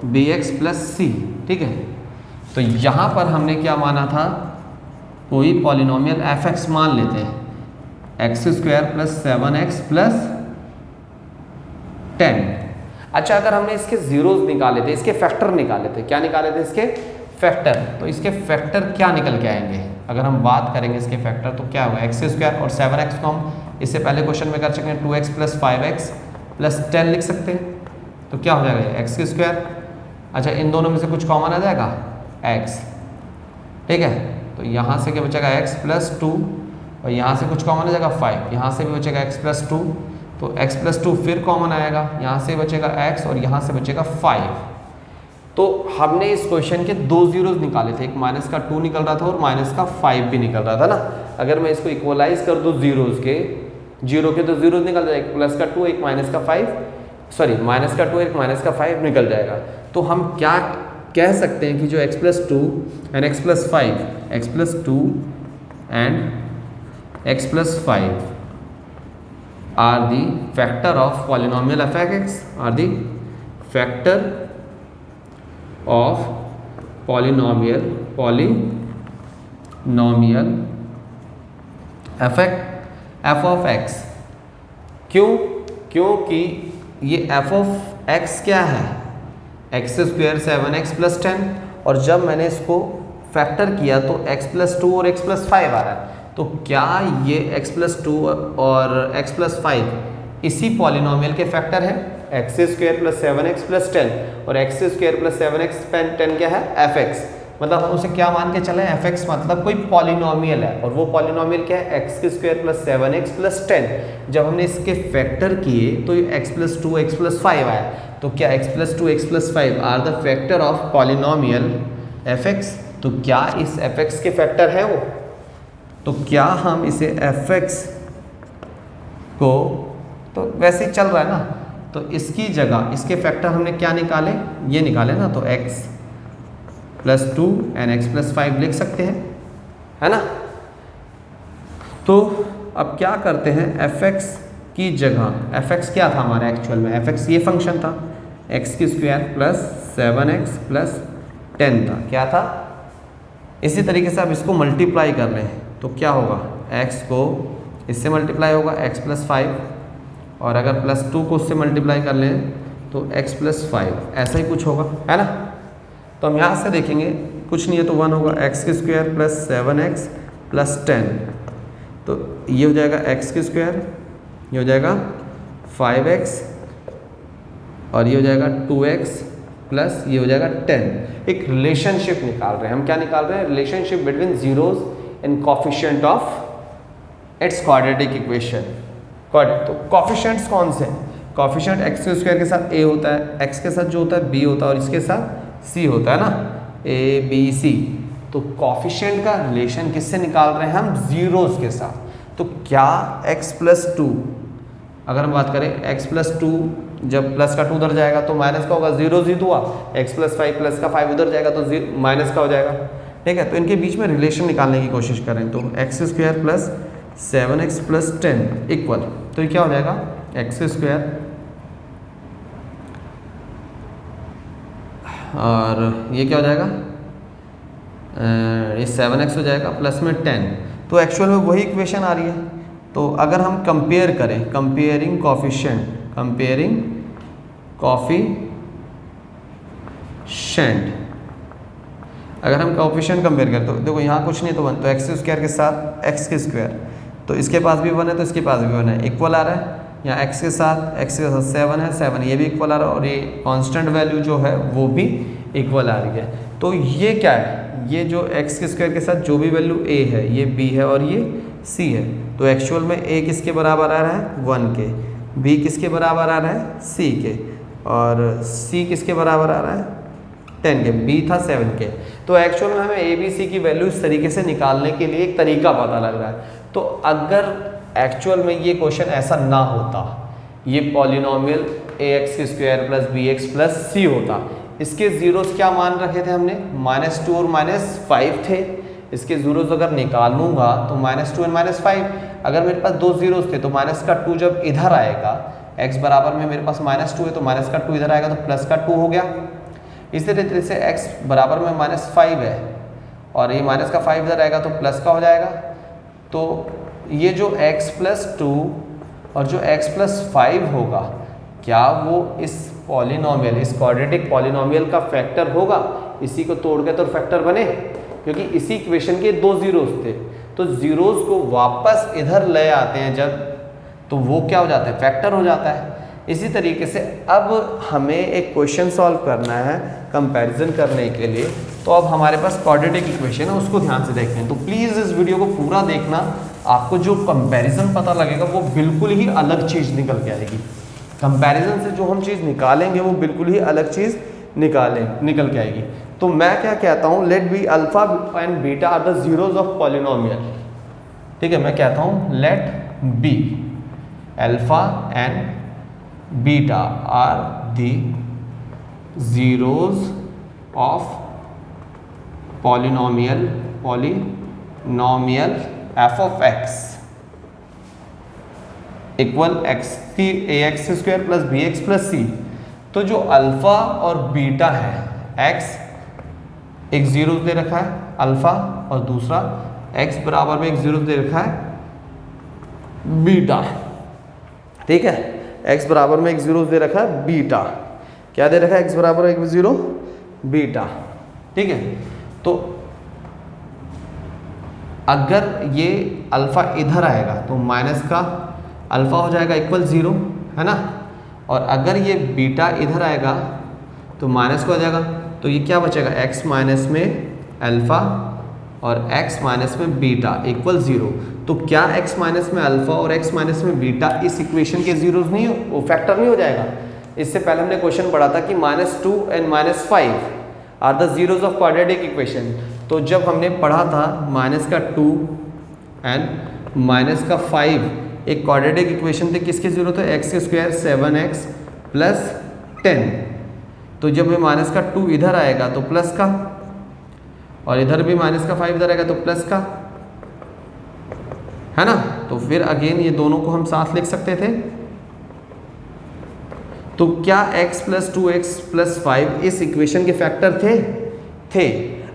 bx plus c, ठीक है। तो यहाँ पर हमने क्या माना था, कोई पॉलिनोमियल fx मान लेते हैं, x square plus 7x plus 10। अच्छा, अगर हमने इसके जीरोस निकाले थे, इसके फैक्टर निकाले थे, क्या निकाले थे इसके फैक्टर, तो इसके फैक्टर क्या निकल के आएंगे। अगर हम बात करेंगे इसके फैक्टर तो क्या होगा, एक्स स्क्वायर और 7x को हम इससे पहले क्वेश्चन में कर चुके हैं, 2x प्लस 5x प्लस 10 लिख सकते हैं। तो क्या हो जाएगा एक्स स्क्वायर, अच्छा इन दोनों में से कुछ कॉमन आ जाएगा x, ठीक है। तो यहाँ से क्या बचेगा x प्लस 2, और यहाँ से कुछ कॉमन आ जाएगा 5, यहाँ से भी बचेगा x प्लस 2, तो x प्लस 2 फिर कॉमन आएगा, यहाँ से बचेगा x और यहाँ से बचेगा 5। तो हमने इस क्वेश्चन के दो जीरोस निकाले थे, एक माइनस का 2 निकल रहा था और माइनस का 5 भी निकल रहा था ना। अगर मैं इसको इक्वलाइज कर दूँ जीरोस के, जीरो के तो जीरोस निकल जाएगा, एक प्लस का 2 एक माइनस का 5, सॉरी माइनस का 2 एक माइनस का 5 निकल जाएगा। तो हम क्या कह सकते हैं कि जो x plus 2 and x plus 5, x plus 2 and x plus 5 are the factor of polynomial fx, are the factor of polynomial f of x। क्योंकि ये f of x क्या है, एक्स स्क्वायर 7x प्लस 10, और जब मैंने इसको factor किया तो x प्लस 2 और x प्लस 5 आ रहा है। तो क्या ये x प्लस 2 और x प्लस 5 इसी पॉलिनोमियल के फैक्टर है, x square plus 7x plus 10, और x square plus 7x plus 10 क्या है fx। मतलब हम उसे क्या मान के चले, fx मतलब कोई पॉलिनोमियल है, और वो पॉलिनोमियल क्या है x square plus 7x plus 10। जब हमने इसके फैक्टर किए तो ये x प्लस 2 x प्लस 5 आया। तो क्या x plus 2 x plus 5 are the factor of polynomial fx। तो क्या इस fx के फैक्टर है वो, तो क्या हम इसे fx को, तो वैसे ही चल रहा है ना, तो इसकी जगह इसके फैक्टर हमने क्या निकाले, ये निकाले ना, तो x plus 2 and x plus 5 लिख सकते हैं, है ना। तो अब क्या करते हैं, fx की जगह, fx क्या था हमारा एक्चुअल में, fx ये फंक्शन था, x की स्क्वायर प्लस 7x प्लस 10 था, क्या था। इसी तरीके से अब इसको मल्टीप्लाई कर लें तो क्या होगा, x को इससे मल्टीप्लाई होगा x प्लस 5, और अगर प्लस 2 को उससे मल्टीप्लाई कर लें तो x प्लस 5, ऐसा ही कुछ होगा, है ना। तो हम यहाँ से देखेंगे कुछ नहीं है तो 1 होगा, एक्स की स्क्वायर प्लस 7x प्लस 10, तो ये हो जाएगा एक्स की स्क्वायर, ये हो जाएगा 5x और ये हो जाएगा 2x प्लस ये हो जाएगा 10। एक रिलेशनशिप निकाल रहे हैं हम। क्या निकाल रहे हैं? Relationship between zeros and coefficient of its quadratic equation. तो कोफिशिएंट्स कौन से हैं? कोफिशिएंट एक्स के स्क्वायर के साथ a होता है, x के साथ जो होता है b होता है और इसके साथ c होता है ना, a b c। तो कोफिशिएंट का रिलेशन किससे निकाल रहे हैं हम? जीरोज के साथ। तो क्या x प्लस 2, अगर हम बात करें x प्लस 2, जब प्लस का 2 उधर जाएगा तो माइनस का होगा, जीरोज ही तो हुआ। x प्लस 5 प्लस का 5 उधर जाएगा तो माइनस का हो जाएगा। ठीक है, तो इनके बीच में रिलेशन निकालने की कोशिश करें तो x square plus 7x plus 10 equal, तो ये क्या हो जाएगा? एक्स स्क्वायर और ये क्या हो जाएगा? ये 7x हो जाएगा प्लस में 10। तो एक्चुअल में वही इक्वेशन आ रही है। तो अगर हम कंपेयर करें, कंपेयरिंग कोफिशिएंट, कंपेयरिंग कोफिशिएंट, अगर हम कोफिशिएंट कंपेयर करें तो देखो यहाँ कुछ नहीं तो 1, तो एक्स स्क्वायर के साथ एक्स के स्क्वायर, तो इसके पास भी 1 है तो इसके पास भी 1 है, इक्वल आ रहा है। यहाँ x के साथ 7 है, 7 ये भी इक्वल आ रहा है और ये कांस्टेंट वैल्यू जो है वो भी इक्वल आ रही है। तो ये क्या है? ये जो x के स्क्वायर के साथ जो भी वैल्यू a है ये b है और ये c है। तो एक्चुअल में a किसके बराबर आ रहा है? 1 के, b किसके बराबर आ रहा है? c के, और c किसके बराबर आ रहा है? 10 के, b था 7 के। तो एक्चुअल में हमें a b c की वैल्यू इस तरीके से निकालने के लिए एक तरीका पता लग रहा है। तो अगर एक्चुअल में ये क्वेश्चन ऐसा ना होता, ये पॉलिनोमियल ax की square plus bx plus c होता, इसके जीरोस क्या मान रखे थे हमने? -2 और -5 थे। इसके जीरोस अगर निकालूंगा तो -2 और -5, अगर मेरे पास दो जीरोस थे तो माइनस का 2 जब इधर आएगा, x बराबर में मेरे पास -2 है तो माइनस का 2 इधर आएगा तो प्लस का 2 हो गया। इसी तरीके से x बराबर में -5 है और ये माइनस का 5 इधर आएगा तो प्लस का हो जाएगा। तो ये जो x प्लस 2 और जो x प्लस 5 होगा, क्या वो इस पॉलिनोमियल, इस क्वाड्रेटिक पॉलिनोमियल का फैक्टर होगा? इसी को तोड़ के तो फैक्टर बने, क्योंकि इसी इक्वेशन के दो जीरोस थे। तो जीरोस को वापस इधर ले आते हैं जब, तो वो क्या हो जाता है? फैक्टर हो जाता है। इसी तरीके से अब हमें एक क्वेश्चन सॉल्व करना है कंपैरिजन करने के लिए। तो अब हमारे पास क्वाड्रेटिक इक्वेशन है, उसको ध्यान से देखते हैं। तो प्लीज़ इस वीडियो को पूरा देखना, आपको जो कंपैरिजन पता लगेगा वो बिल्कुल ही अलग चीज़ निकल के आएगी। कंपैरिजन से जो हम चीज़ निकालेंगे वो बिल्कुल ही अलग चीज़ निकल के आएगी। तो मैं क्या कहता हूँ? Let be alpha and beta are the zeros of polynomial. ठीक है, मैं कहता हूँ let be alpha and beta are the zeros of polynomial f of x equal x की ax square plus bx plus c। तो जो alpha और beta है, x एक जीरो दे रखा है अल्फा और दूसरा x बराबर में एक जीरो दे रखा है बीटा। ठीक है, x बराबर में एक जीरो दे रखा है बीटा। क्या दे रखा है? x बराबर एक जीरो बीटा। ठीक है, तो अगर ये अल्फा इधर आएगा तो माइनस का अल्फा हो जाएगा इक्वल 0, है ना, और अगर ये बीटा इधर आएगा तो माइनस का हो जाएगा। तो ये क्या बचेगा? x माइनस में अल्फा और x माइनस में बीटा इक्वल 0। तो क्या x माइनस में अल्फा और x माइनस में बीटा इस इक्वेशन के जीरोस नहीं हो, वो फैक्टर नहीं हो जाएगा? इससे पहले हमने क्वेश्चन पढ़ा था कि -2 and -5 are the zeros of quadratic equation. तो जब हमने पढ़ा था -2 एंड -5 एक क्वाड्रेटिक इक्वेशन थे, किसके जीरो थे? X square 7x plus 10। तो जब ये -2 इधर आएगा तो प्लस का, और इधर भी -5 इधर आएगा तो प्लस का, है ना। तो फिर अगेन ये दोनों को हम साथ लिख सकते थे। तो क्या x प्लस 2x प्लस 5 इस इक्वेशन के फैक्टर थे?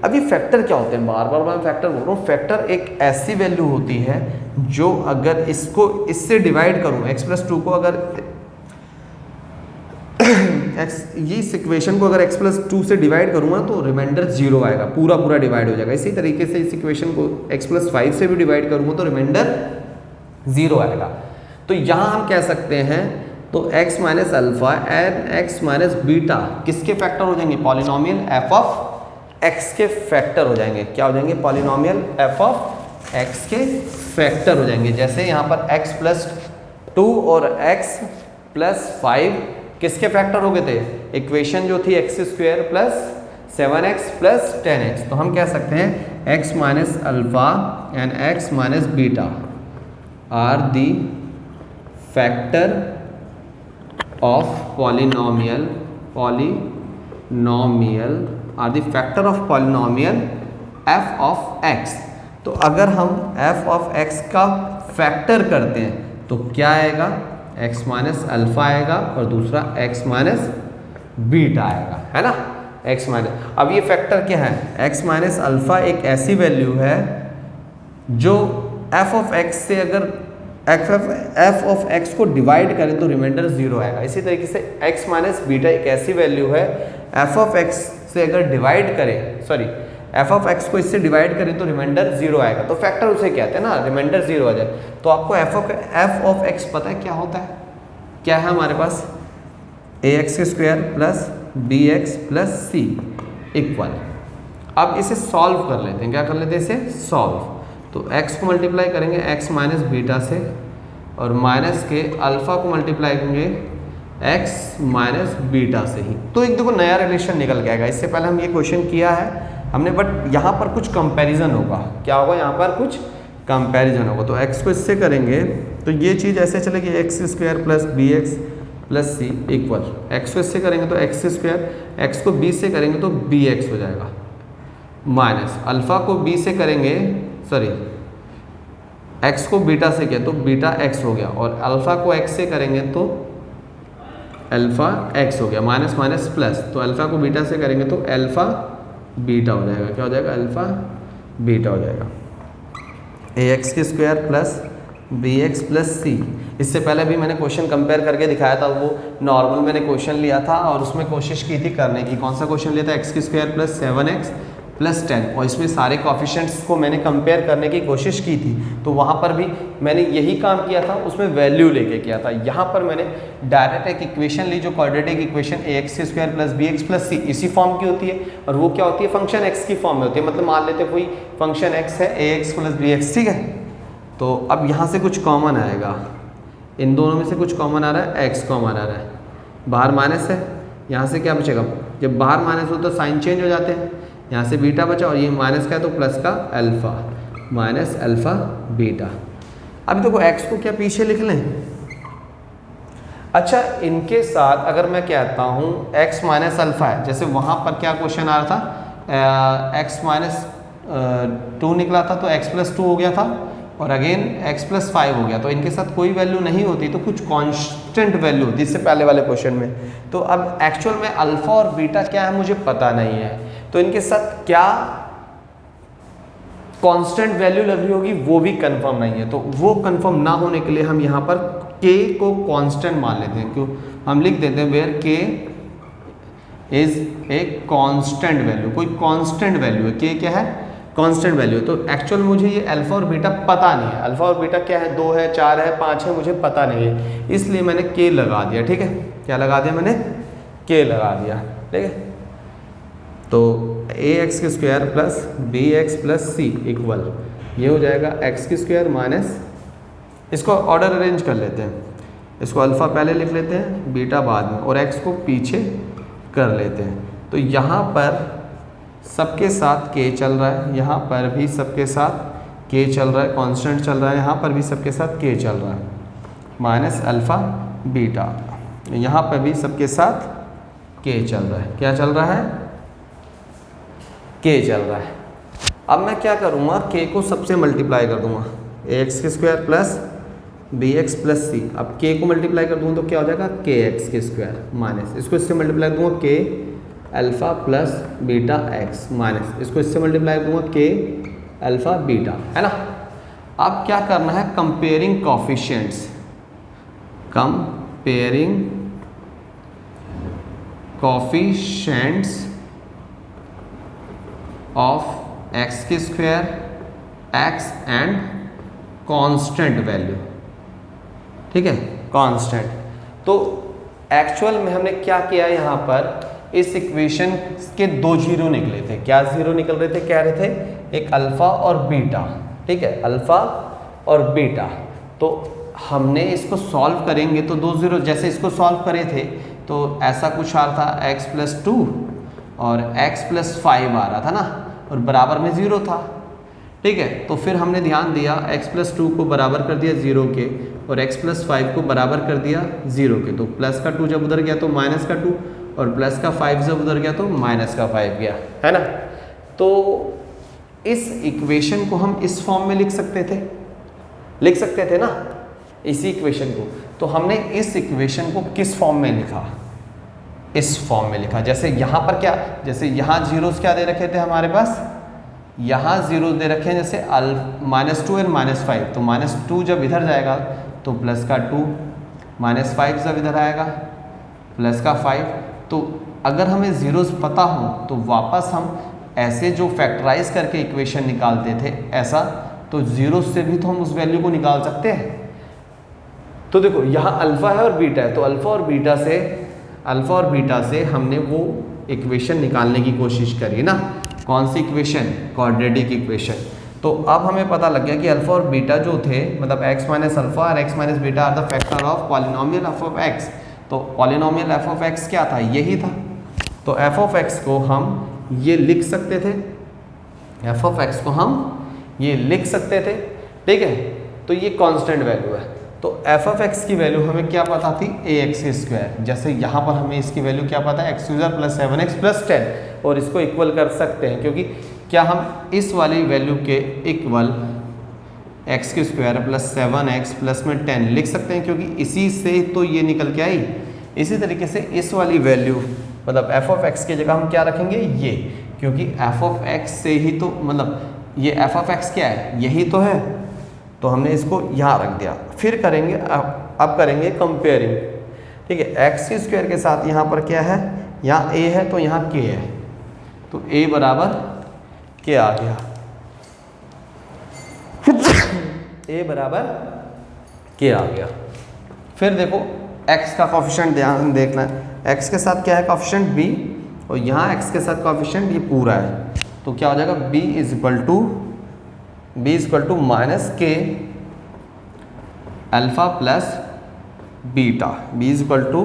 अब ये फैक्टर क्या होते हैं? बार बार मैं फैक्टर बोल रहा हूँ। फैक्टर एक ऐसी वैल्यू होती है जो अगर इसको इससे डिवाइड करूँ, x प्लस 2 को अगर ये इस इक्वेशन को अगर x+2 से डिवाइड करूँगा तो रिमाइंडर 0 आएगा, पूरा पूरा डिवाइड हो जाएगा। इसी तरीके से इस इक्वेशन को x+5 से भी डिवाइड करूँगा तो रिमाइंडर 0 आएगा। तो यहाँ हम कह सकते हैं तो x minus alpha and x minus beta किसके फैक्टर हो जाएंगे? पॉलिनोमियल f ऑफ x के फैक्टर हो जाएंगे। क्या हो जाएंगे? पॉलिनोमियल f ऑफ x के फैक्टर हो जाएंगे। जैसे यहाँ पर x+2 और x+5 किसके फैक्टर हो गए थे? इक्वेशन जो थी x² + 7x + 10x। तो हम कह सकते हैं x minus alpha and x minus beta are the factor of polynomial are the factor of polynomial f of x। तो अगर हम f ऑफ x का फैक्टर करते हैं तो क्या आएगा? x माइनस अल्फा आएगा और दूसरा x माइनस बीटा आएगा, है ना? x माइनस, अब ये फैक्टर क्या है? x माइनस अल्फा एक ऐसी वैल्यू है जो f ऑफ x से अगर f ऑफ x को डिवाइड करें तो रिमाइंडर 0 आएगा। इसी तरीके से x माइनस बीटा एक ऐसी वैल्यू है f ऑफ x से अगर डिवाइड करें, सॉरी f ऑफ x को इससे डिवाइड करें तो रिमाइंडर 0 आएगा। तो फैक्टर उसे कहते हैं ना, रिमाइंडर 0 आ जाए। तो आपको f ऑफ x पता है क्या होता है? क्या है हमारे पास? ax² plus bx plus c equal. अब इसे सॉल्व कर लेते हैं। क्या कर लेते हैं इसे? सॉल्व। तो x को मल्टीप्लाई करेंगे x माइनस बीटा से और माइनस के अल्फ़ा को मल्टीप्लाई करेंगे x माइनस बीटा से ही। तो एक देखो नया रिलेशन निकल के आएगा। इससे पहले हम ये क्वेश्चन किया है हमने, बट यहाँ पर कुछ कंपैरिजन होगा। क्या होगा? यहाँ पर कुछ कंपैरिजन होगा। तो x को इससे करेंगे तो ये चीज़ ऐसे चलेगी x² plus bx plus c equal. x को इससे करेंगे तो x², x को b से करेंगे तो bx हो जाएगा, माइनस अल्फ़ा को b से करेंगे, सॉरी x को बीटा से किया तो बीटा x हो गया, और अल्फ़ा को x से करेंगे तो अल्फ़ा x हो गया, माइनस माइनस प्लस। तो अल्फ़ा को बीटा से करेंगे तो अल्फ़ा बीटा हो जाएगा। क्या हो जाएगा? अल्फ़ा बीटा हो जाएगा। ax² plus bx plus c। इससे पहले भी मैंने क्वेश्चन कंपेयर करके दिखाया था, वो नॉर्मल मैंने क्वेश्चन लिया था और उसमें कोशिश की थी करने की। कौन सा क्वेश्चन लिया था? x² प्लस 7x प्लस 10, और इसमें सारे कोफिशिएंट्स को मैंने कंपेयर करने की कोशिश की थी। तो वहाँ पर भी मैंने यही काम किया था, उसमें वैल्यू लेके किया था। यहाँ पर मैंने डायरेक्ट एक इक्वेशन ली जो quadratic equation ax² plus bx plus c इसी फॉर्म की होती है, और वो क्या होती है? फंक्शन x की फॉर्म में होती है। मतलब मान लेते कोई फंक्शन x है ax प्लस bx, ठीक है? तो अब यहाँ से कुछ कॉमन आएगा, इन दोनों में से कुछ कॉमन आ रहा है, x कॉमन आ रहा है, बाहर माइनस है, यहाँ से क्या बचेगा? जब बाहर माइनस हो तो साइन चेंज हो जाते हैं। यहाँ से बीटा बचा और ये माइनस का है तो प्लस का अल्फ़ा, माइनस अल्फ़ा बीटा। अब देखो x को क्या पीछे लिख लें? अच्छा, इनके साथ अगर मैं कहता हूँ x माइनस अल्फ़ा है, जैसे वहाँ पर क्या क्वेश्चन आ रहा था, x माइनस 2 निकला था तो x+2 हो गया था, और अगेन x+5 हो गया। तो इनके साथ कोई वैल्यू नहीं होती तो कुछ कांस्टेंट वैल्यू होती, इससे पहले वाले क्वेश्चन में। तो अब एक्चुअल में अल्फ़ा और बीटा क्या है मुझे पता नहीं है, तो इनके साथ क्या कांस्टेंट वैल्यू लग रही होगी वो भी कंफर्म नहीं है। तो वो कंफर्म ना होने के लिए हम यहाँ पर k को कांस्टेंट मान लेते हैं। क्यों? हम लिख देते हैं where k is a constant value. कोई कांस्टेंट वैल्यू है, k क्या है? Constant value. तो एक्चुअल मुझे ये अल्फ़ा और बीटा पता नहीं है। अल्फ़ा और बीटा क्या है? 2 है, 4 है, 5 है, मुझे पता नहीं है, इसलिए मैंने k लगा दिया। ठीक है? क्या लगा दिया मैंने? k लगा दिया। ठीक है? तो ax² plus bx plus c equal ये हो जाएगा x² माइनस, इसको ऑर्डर अरेंज कर लेते हैं, इसको अल्फ़ा पहले लिख लेते हैं, बीटा बाद में, और x को पीछे कर लेते हैं। तो यहाँ पर सबके साथ k चल रहा है, यहाँ पर भी सबके साथ k चल रहा है, कांस्टेंट चल रहा है, यहाँ पर भी सबके साथ k चल रहा है, माइनस अल्फ़ा बीटा, यहाँ पर भी सबके साथ k चल रहा है। क्या चल रहा है? k चल रहा है। अब मैं क्या करूँगा? k को सबसे मल्टीप्लाई कर दूँगा, ax² plus bx plus c। अब k को मल्टीप्लाई कर दूँगा तो क्या हो जाएगा? kx² माइनस, इसको इससे मल्टीप्लाई दूँगा k alpha plus beta x minus, इसको इससे मल्टीप्लाई दूँगा k अल्फ़ा बीटा, है ना? अब क्या करना है? Comparing coefficients, comparing coefficients of x के square x and constant value, ठीक है, कांस्टेंट। तो एक्चुअल में हमने क्या किया यहाँ पर, इस इक्वेशन के दो जीरो निकले थे। क्या जीरो निकल रहे थे, कह रहे थे एक अल्फा और बीटा, ठीक है, अल्फा और बीटा। तो हमने इसको सॉल्व करेंगे तो दो जीरो, जैसे इसको सॉल्व करे थे तो ऐसा कुछ आ रहा था x+2 और x+5 आ रहा था ना, और बराबर में ज़ीरो था, ठीक है। तो फिर हमने ध्यान दिया x+2 को बराबर कर दिया 0 के और x+5 को बराबर कर दिया 0 के। तो प्लस का 2 जब उधर गया तो माइनस का 2 और प्लस का 5 जब उधर गया तो माइनस का 5 गया, है ना। तो इस इक्वेशन को हम इस फॉर्म में लिख सकते थे ना, इसी इक्वेशन को। तो हमने इस इक्वेशन को किस फॉर्म में लिखा, इस फॉर्म में लिखा। जैसे यहाँ पर क्या, जैसे यहाँ जीरोस क्या दे रखे थे हमारे पास, यहाँ जीरोस दे रखे हैं जैसे -2 और -5। तो -2 जब इधर जाएगा तो प्लस का 2, -5 जब इधर आएगा प्लस का 5। तो अगर हमें जीरोस पता हो तो वापस हम ऐसे जो फैक्टराइज करके इक्वेशन निकालते थे ऐसा, तो जीरोस से भी तो हम उस वैल्यू को निकाल सकते हैं। तो देखो यहाँ अल्फा है और बीटा है, तो अल्फा और बीटा से हमने वो इक्वेशन निकालने की कोशिश करी ना। कौन सी इक्वेशन, क्वाड्रेटिक इक्वेशन। तो अब हमें पता लग गया कि अल्फा और बीटा जो थे, मतलब x माइनस अल्फा और x minus beta are the factor of polynomial f of x। तो पॉलिनोमियल f ऑफ x क्या था, यही था। तो f ऑफ x को हम ये लिख सकते थे, f ऑफ x को हम ये लिख सकते थे, ठीक है। तो ये कांस्टेंट वैल्यू है। तो f ऑफ x की वैल्यू हमें क्या पता थी, ax²। जैसे यहाँ पर हमें इसकी वैल्यू क्या पता है, x² + 7x + 10, और इसको इक्वल कर सकते हैं क्योंकि क्या हम इस वाली वैल्यू के इक्वल x² + 7x प्लस में 10 लिख सकते हैं, क्योंकि इसी से तो ये निकल के आई। इसी तरीके से इस वाली वैल्यू मतलब f ऑफ x की जगह हम क्या रखेंगे, ये, क्योंकि f ऑफ x से ही तो मतलब ये f ऑफ x क्या है, यही तो है। तो हमने इसको यहाँ रख दिया। फिर करेंगे अब करेंगे कंपेयरिंग, ठीक है। x² के साथ यहाँ पर क्या है, यहाँ a है तो यहाँ k है, तो a बराबर k आ गया, a बराबर k आ गया। फिर देखो x का कॉफिशिएंट ध्यान देखना है, x के साथ क्या है कॉफिशिएंट b, और यहाँ x के साथ कॉफिशिएंट ये पूरा है। तो क्या हो जाएगा, b equal to minus k alpha plus beta, b equal to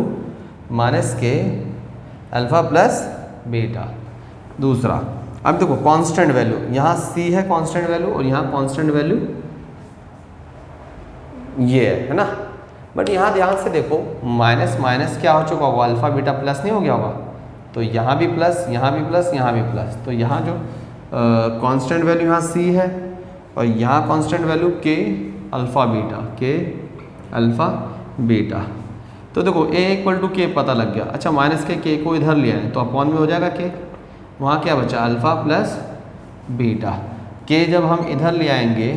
minus k alpha plus beta. दूसरा, अब देखो कांस्टेंट वैल्यू, यहाँ c है कांस्टेंट वैल्यू और यहाँ कांस्टेंट वैल्यू ये है ना। बट यहाँ ध्यान से देखो, माइनस माइनस क्या हो चुका होगा, अल्फा बीटा प्लस नहीं हो गया होगा। तो यहाँ भी प्लस, यहाँ भी प्लस, यहाँ भी प्लस। तो यहाँ जो कांस्टेंट वैल्यू यहाँ c है और यहाँ constant value k alpha beta. तो देखो a इक्वल टू k पता लग गया। अच्छा, माइनस के को इधर लिया है तो अपॉन में हो जाएगा k, वहाँ क्या बचा अल्फा प्लस बीटा। k जब हम इधर ले आएंगे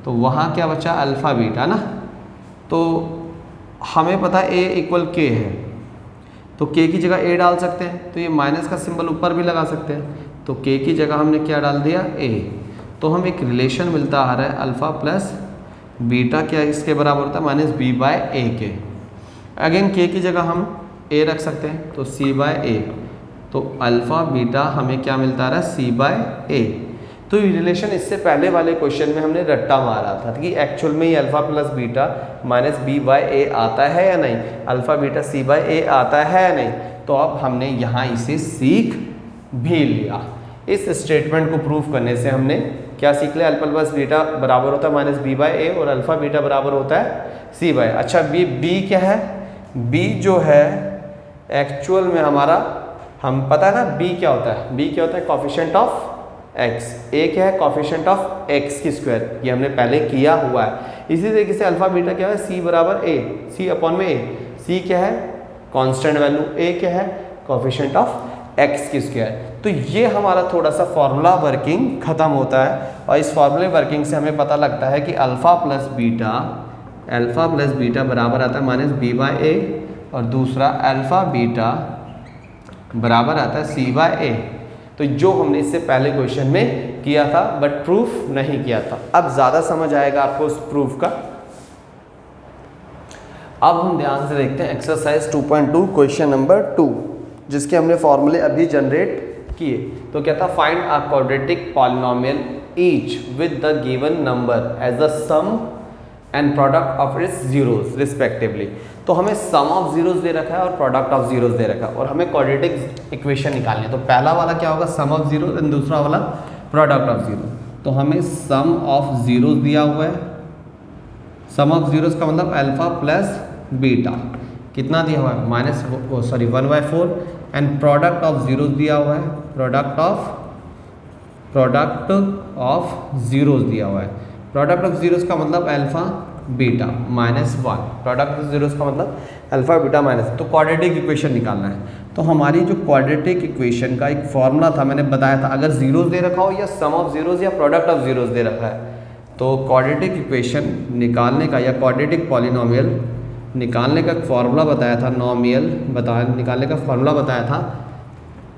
तो वहाँ क्या बचा अल्फा बीटा ना। तो हमें पता है a इक्वल k है, तो k की जगह a डाल सकते हैं, तो ये माइनस का सिंबल ऊपर भी लगा सकते हैं। तो k की जगह हमने क्या डाल दिया a। तो हम एक रिलेशन मिलता आ रहा है अल्फ़ा प्लस बीटा क्या इसके बराबर होता है -b/a के। अगेन k की जगह हम a रख सकते हैं, तो c/a। तो अल्फ़ा बीटा हमें क्या मिलता रहा है c/a। तो ये रिलेशन इससे पहले वाले क्वेश्चन में हमने रट्टा मारा था कि एक्चुअल में ये अल्फ़ा प्लस बीटा -b/a आता है या नहीं, अल्फ़ा बीटा c/a आता है या नहीं। तो अब हमने यहाँ इसे सीख भी लिया। इस स्टेटमेंट को प्रूफ करने से हमने क्या सीख लिया, अल्फा प्लस बीटा बराबर होता है -b/a और अल्फ़ा बीटा बराबर होता है c/a। अच्छा, b क्या है, b जो है एक्चुअल में हमारा, हम पता है ना b क्या होता है, b क्या होता है कॉफिशिएंट ऑफ x, a क्या है कॉफिशिएंट ऑफ x², ये हमने पहले किया हुआ है। इसी तरीके से अल्फ़ा बीटा क्या है c बराबर a, c/a। c क्या है कांस्टेंट वैल्यू, a क्या है कॉफिशिएंट ऑफ x²। तो ये हमारा थोड़ा सा फॉर्मूला वर्किंग खत्म होता है, और इस फॉर्मूले वर्किंग से हमें पता लगता है कि अल्फ़ा प्लस बीटा बराबर आता है -b/a, और दूसरा अल्फ़ा बीटा बराबर आता है C/A। तो जो हमने इससे पहले क्वेश्चन में किया था बट प्रूफ नहीं किया था। अब ज़्यादा समझ आएगा आपको उस प्रूफ का। अब हम ध्यान से देखते हैं एक्सरसाइज 2.2 क्वेश्चन नंबर 2, जिसके हमने फॉर्मूले अभी जनरेट किए। तो क्या था, find a quadratic polynomial each with the given number as the sum and product of its zeros respectively. तो हमें सम ऑफ जीरोस दे रखा है और प्रोडक्ट ऑफ जीरोस दे रखा है और हमें क्वाड्रेटिक इक्वेशन निकालनी है। तो पहला वाला क्या होगा, सम ऑफ जीरोस, एंड दूसरा वाला प्रोडक्ट ऑफ जीरो। तो हमें सम ऑफ जीरोस दिया हुआ है, सम ऑफ जीरोस का मतलब अल्फा प्लस बीटा, कितना दिया हुआ है -1/4, एंड प्रोडक्ट ऑफ जीरोस दिया हुआ है, प्रोडक्ट ऑफ जीरोस दिया हुआ है। प्रोडक्ट ऑफ जीरोस का मतलब alpha beta -1, product of zeros का मतलब अल्फा बीटा माइनस। तो क्वाड्रेटिक इक्वेशन निकालना है। तो हमारी जो क्वाड्रेटिक इक्वेशन का एक फॉर्मूला था, मैंने बताया था, अगर जीरोस दे रखा हो या सम ऑफ जीरोस या प्रोडक्ट ऑफ जीरोस दे रखा है, तो क्वाड्रेटिक इक्वेशन निकालने का या क्वाड्रेटिक पॉलिनोमियल निकालने का फॉर्मूला बताया था, निकालने का फॉर्मूला बताया था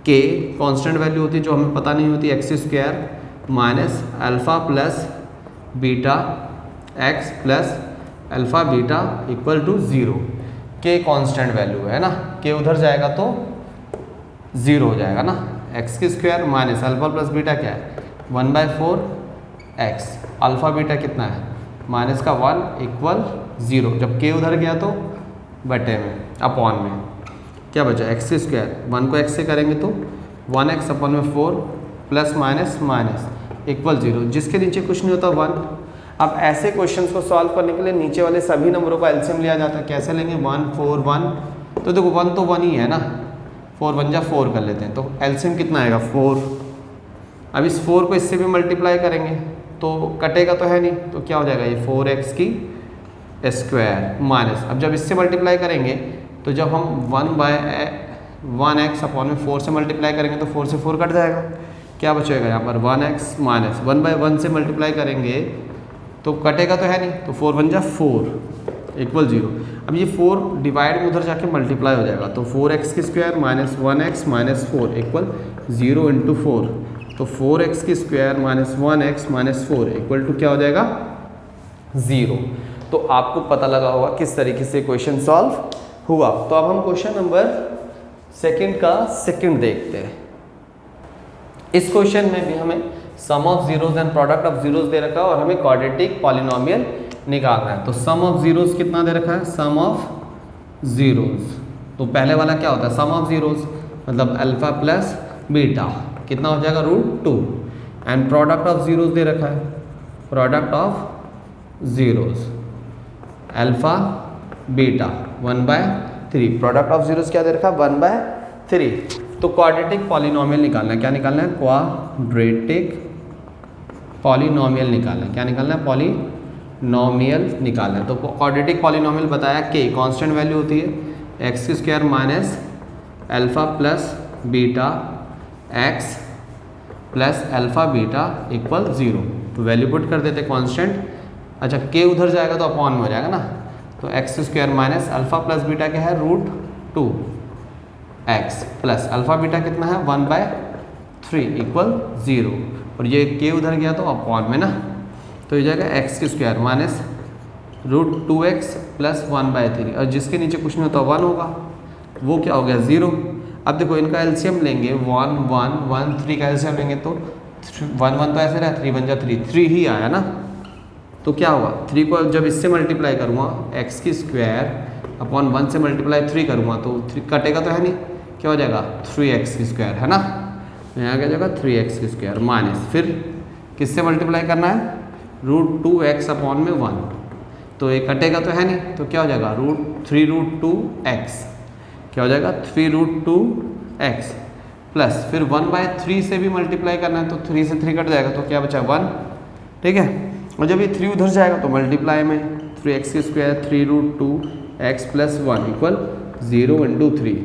के कांस्टेंट वैल्यू होती है जो हमें पता नहीं होती, x² minus alpha plus beta x plus alpha beta equal to 0। K constant value है ना, के उधर जाएगा तो 0 हो जाएगा ना। x² minus alpha plus beta क्या है 1/4x, अल्फ़ा बीटा कितना है माइनस का 1 इक्वल 0। जब के उधर गया तो बटे में अपॉन में क्या बचा x², 1 को x से करेंगे तो 1x अपॉन में 4 प्लस माइनस माइनस इक्वल 0, जिसके नीचे कुछ नहीं होता 1। अब ऐसे क्वेश्चंस को सॉल्व करने के लिए नीचे वाले सभी नंबरों का एलसीएम लिया जाता है। कैसे लेंगे, 1 4 1, तो देखो 1 तो 1 ही है ना, 4 1 जा 4 कर लेते हैं, तो एलसीएम कितना आएगा 4। अब इस 4 को इससे भी मल्टीप्लाई करेंगे तो कटेगा तो है नहीं, तो क्या हो जाएगा ये 4x की स्क्वायर माइनस, अब जब इससे मल्टीप्लाई करेंगे तो जब हम 1/1x अपॉन में 4 से मल्टीप्लाई करेंगे तो 4 से 4 कट जाएगा, क्या बचेगा यहाँ पर 1x माइनस 1/1 से मल्टीप्लाई करेंगे तो कटेगा तो है नहीं, तो 4 1 जा 4 इक्वल 0। अब ये 4 डिवाइड में उधर जाके मल्टीप्लाई हो जाएगा, तो 4x की square minus 1x minus 4 equal 0 × 4, तो 4x की square minus 1x minus 4 equal to क्या हो जाएगा 0। तो आपको पता लगा होगा किस तरीके से क्वेश्चन सॉल्व हुआ। तो अब हम क्वेश्चन नंबर 2 का सेकंड देखते हैं। इस क्वेश्चन में भी हमें sum of zeros and product of zeros दे रखा है और हमें क्वाड्रेटिक पॉलिनोमियल निकालना है। तो सम ऑफ जीरोस कितना दे रखा है, सम ऑफ जीरोस, तो पहले वाला क्या होता है सम ऑफ जीरोस मतलब अल्फा प्लस बीटा कितना हो जाएगा √2, एंड प्रोडक्ट ऑफ जीरोस दे रखा है, product of zeros alpha beta 1/3, product of zeros क्या दे रखा है 1/3। तो क्वाड्रेटिक पॉलिनोमियल निकालना है, क्या निकालना है क्वाड्रेटिक पॉलिनोमियल निकालना है, क्या निकालना है पॉलिनोमियल निकालना है। तो क्वाड्रेटिक पॉलिनोमियल बताया के कांस्टेंट वैल्यू होती है x² minus alpha plus beta x plus alpha beta equal 0, तो वैल्यू पुट कर देते कांस्टेंट। अच्छा के उधर जाएगा तो अपॉन में हो जाएगा ना, तो x² minus alpha plus beta क्या है √2x प्लस अल्फ़ा बीटा कितना है 1/3 इक्वल 0, और ये के उधर गया तो अपॉन में ना, तो ये जाएगा x² माइनस √2x प्लस 1/3, और जिसके नीचे कुछ नहीं होता 1 होगा, वो क्या हो गया 0। अब देखो इनका एलसीएम लेंगे 1 1 1 3 का एलसीएम लेंगे तो 1 1 तो ऐसे रहा 3 1 जा 3 ही आया ना, तो क्या होगा 3 को जब इससे मल्टीप्लाई करूँगा x² अपॉन 1 से मल्टीप्लाई 3 करूँगा तो 3 कटेगा तो है नहीं, क्या हो जाएगा 3x² है ना, यहाँ क्या जाएगा 3x² माइनस फिर किससे मल्टीप्लाई करना है √2x अपॉन में 1, तो ये कटेगा तो है नहीं, तो क्या हो जाएगा √3√2x, क्या हो जाएगा 3√2x प्लस फिर 1/3 से भी मल्टीप्लाई करना है तो 3 से 3 कट जाएगा, तो क्या बचा 1, ठीक है। और जब ये 3 उधर जाएगा तो मल्टीप्लाई में 3x² 3√2x प्लस 1 इक्वल 0 × 3,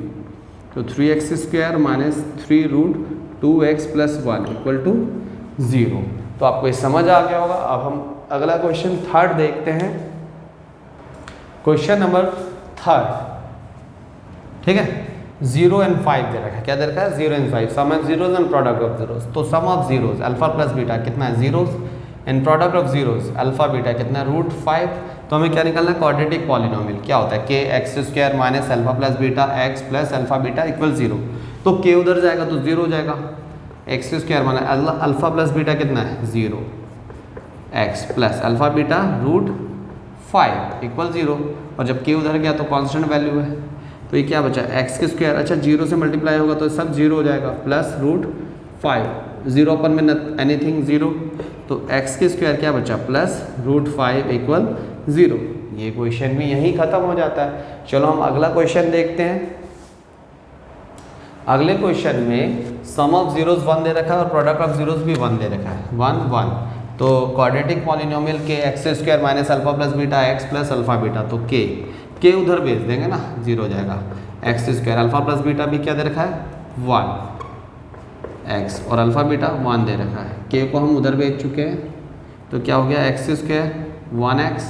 तो 3x² minus 3√2x plus 1 equal to 0। तो आपको ये समझ आ गया होगा। अब हम अगला क्वेश्चन 3 देखते हैं, क्वेश्चन नंबर 3, ठीक है। 0 एंड 5 दे रखा है। क्या दे रखा है? 0 and 5, sum of zeros and product of zeros. तो sum of zeros alpha plus beta कितना है? Zeros, and product of zeros alpha beta कितना है? √5। तो हमें क्या निकालना है? Quadratic polynomial. क्या होता है? K x square minus alpha plus beta x plus alpha beta equal 0। तो के उधर जाएगा तो 0 हो जाएगा। एक्स स्क्वायर माना अल्फा प्लस बीटा कितना है? 0, x plus alpha beta √5 equal 0। और जब के उधर गया तो कांस्टेंट वैल्यू है, तो ये क्या बचा? एक्स के स्क्वायर। अच्छा 0 से मल्टीप्लाई होगा तो सब 0 हो जाएगा, प्लस √5, 0 अपन में एनीथिंग 0, तो एक्स के स्क्वायर क्या बचा? Plus √5 equal 0। ये क्वेश्चन भी यहीं ख़त्म हो जाता है। चलो हम अगला क्वेश्चन देखते हैं। अगले क्वेश्चन में सम ऑफ जीरोज 1 दे रखा है और प्रोडक्ट ऑफ जीरोज भी 1 दे रखा है, 1 1। तो क्वाड्रेटिक पॉलिनोमियल के x square minus alpha plus beta x plus alpha beta, तो के उधर भेज देंगे ना, 0 हो जाएगा। X square alpha plus beta भी क्या दे रखा है? 1 एक्स, और अल्फा बीटा 1 दे रखा है। के को हम उधर भेज चुके हैं, तो क्या हो गया? X square 1x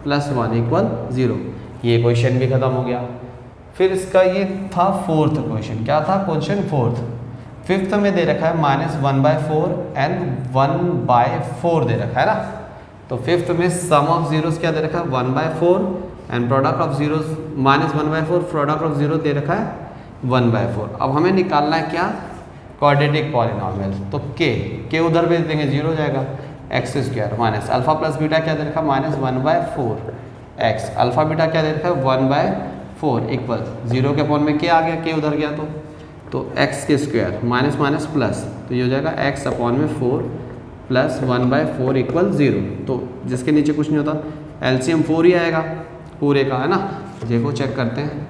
plus 1 equal 0। ये क्वेश्चन भी खत्म हो गया। फिर इसका ये था फोर्थ क्वेश्चन। क्या था? Question fourth. फिफ्थ में दे रखा है -1/4 एंड 1/4 दे रखा है ना। तो फिफ्थ में सम ऑफ जीरोस क्या दे रखा है? 1/4 and product of zeros -1/4, product of zero दे रखा है 1/4। अब हमें निकालना है क्या? Quadratic polynomial. तो के उधर भेज देंगे, 0 हो जाएगा। X square minus alpha plus beta क्या दे रखा है? -1/4 एक्स, अल्फा बीटा क्या दे रखा है? 1/4 इक्वल 0 के अपॉन में के आ गया, के उधर गया तो एक्स के स्क्वायर माइनस माइनस प्लस, तो ये हो जाएगा एक्स अपॉन में 4 प्लस 1/4 इक्वल 0। तो जिसके नीचे कुछ नहीं होता, एलसीएम 4 ही आएगा पूरे का, है ना। देखो चेक करते हैं,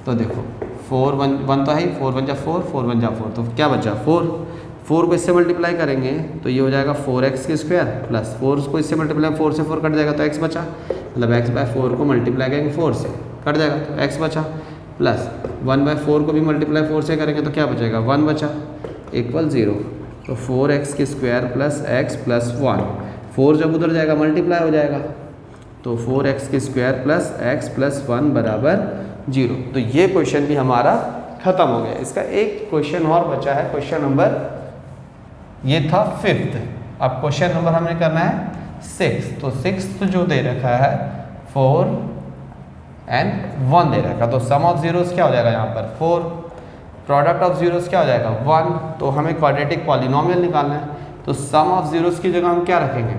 तो देखो 4 1 तो है ही, 4 1 जा 4, 4 1 जा 4, तो क्या बचा? 4 को इससे मल्टीप्लाई करेंगे तो ये हो जाएगा 4x के स्क्वायर प्लस 4 को इससे मल्टीप्लाई, 4 से 4 कट जाएगा तो x बचा, मतलब x/4 को मल्टीप्लाई करेंगे 4 से, कट जाएगा तो x बचा, प्लस 1/4 को भी मल्टीप्लाई 4 से करेंगे तो क्या बचेगा? 1 बचा इक्वल 0। तो 4x के स्क्वायर प्लस x प्लस 1, 4 जब उधर जाएगा मल्टीप्लाई हो जाएगा, तो 4x के स्क्वायर प्लस x प्लस 1 बराबर 0। तो ये क्वेश्चन भी हमारा खत्म हो गया। इसका एक क्वेश्चन और बचा है, क्वेश्चन नंबर, ये था फिफ्थ। अब क्वेश्चन नंबर हमने करना है 6। तो 6 जो दे रखा है 4 एंड 1 दे रखा, तो सम ऑफ जीरोस क्या हो जाएगा यहाँ पर? 4, प्रोडक्ट ऑफ जीरोस क्या हो जाएगा? 1। तो हमें क्वाड्रेटिक पॉलिनोमियल निकालना है, तो सम ऑफ जीरोस की जगह हम क्या रखेंगे?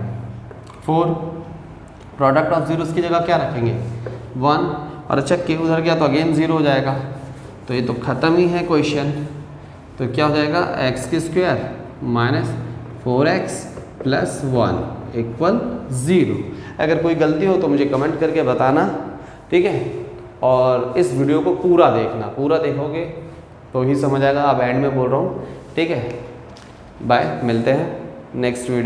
4, प्रोडक्ट ऑफ जीरोस की जगह क्या रखेंगे? 1। और अच्छा के उधर गया तो अगेन 0 हो जाएगा, तो ये तो ख़त्म ही है क्वेश्चन। तो क्या हो जाएगा? एक्स के square minus 4x plus 1 equal 0। अगर कोई गलती हो तो मुझे कमेंट करके बताना, ठीक है। और इस वीडियो को पूरा देखना, पूरा देखोगे तो ही समझ आएगा। अब एंड में बोल रहा हूँ, ठीक है। बाय, मिलते हैं नेक्स्ट वीडियो।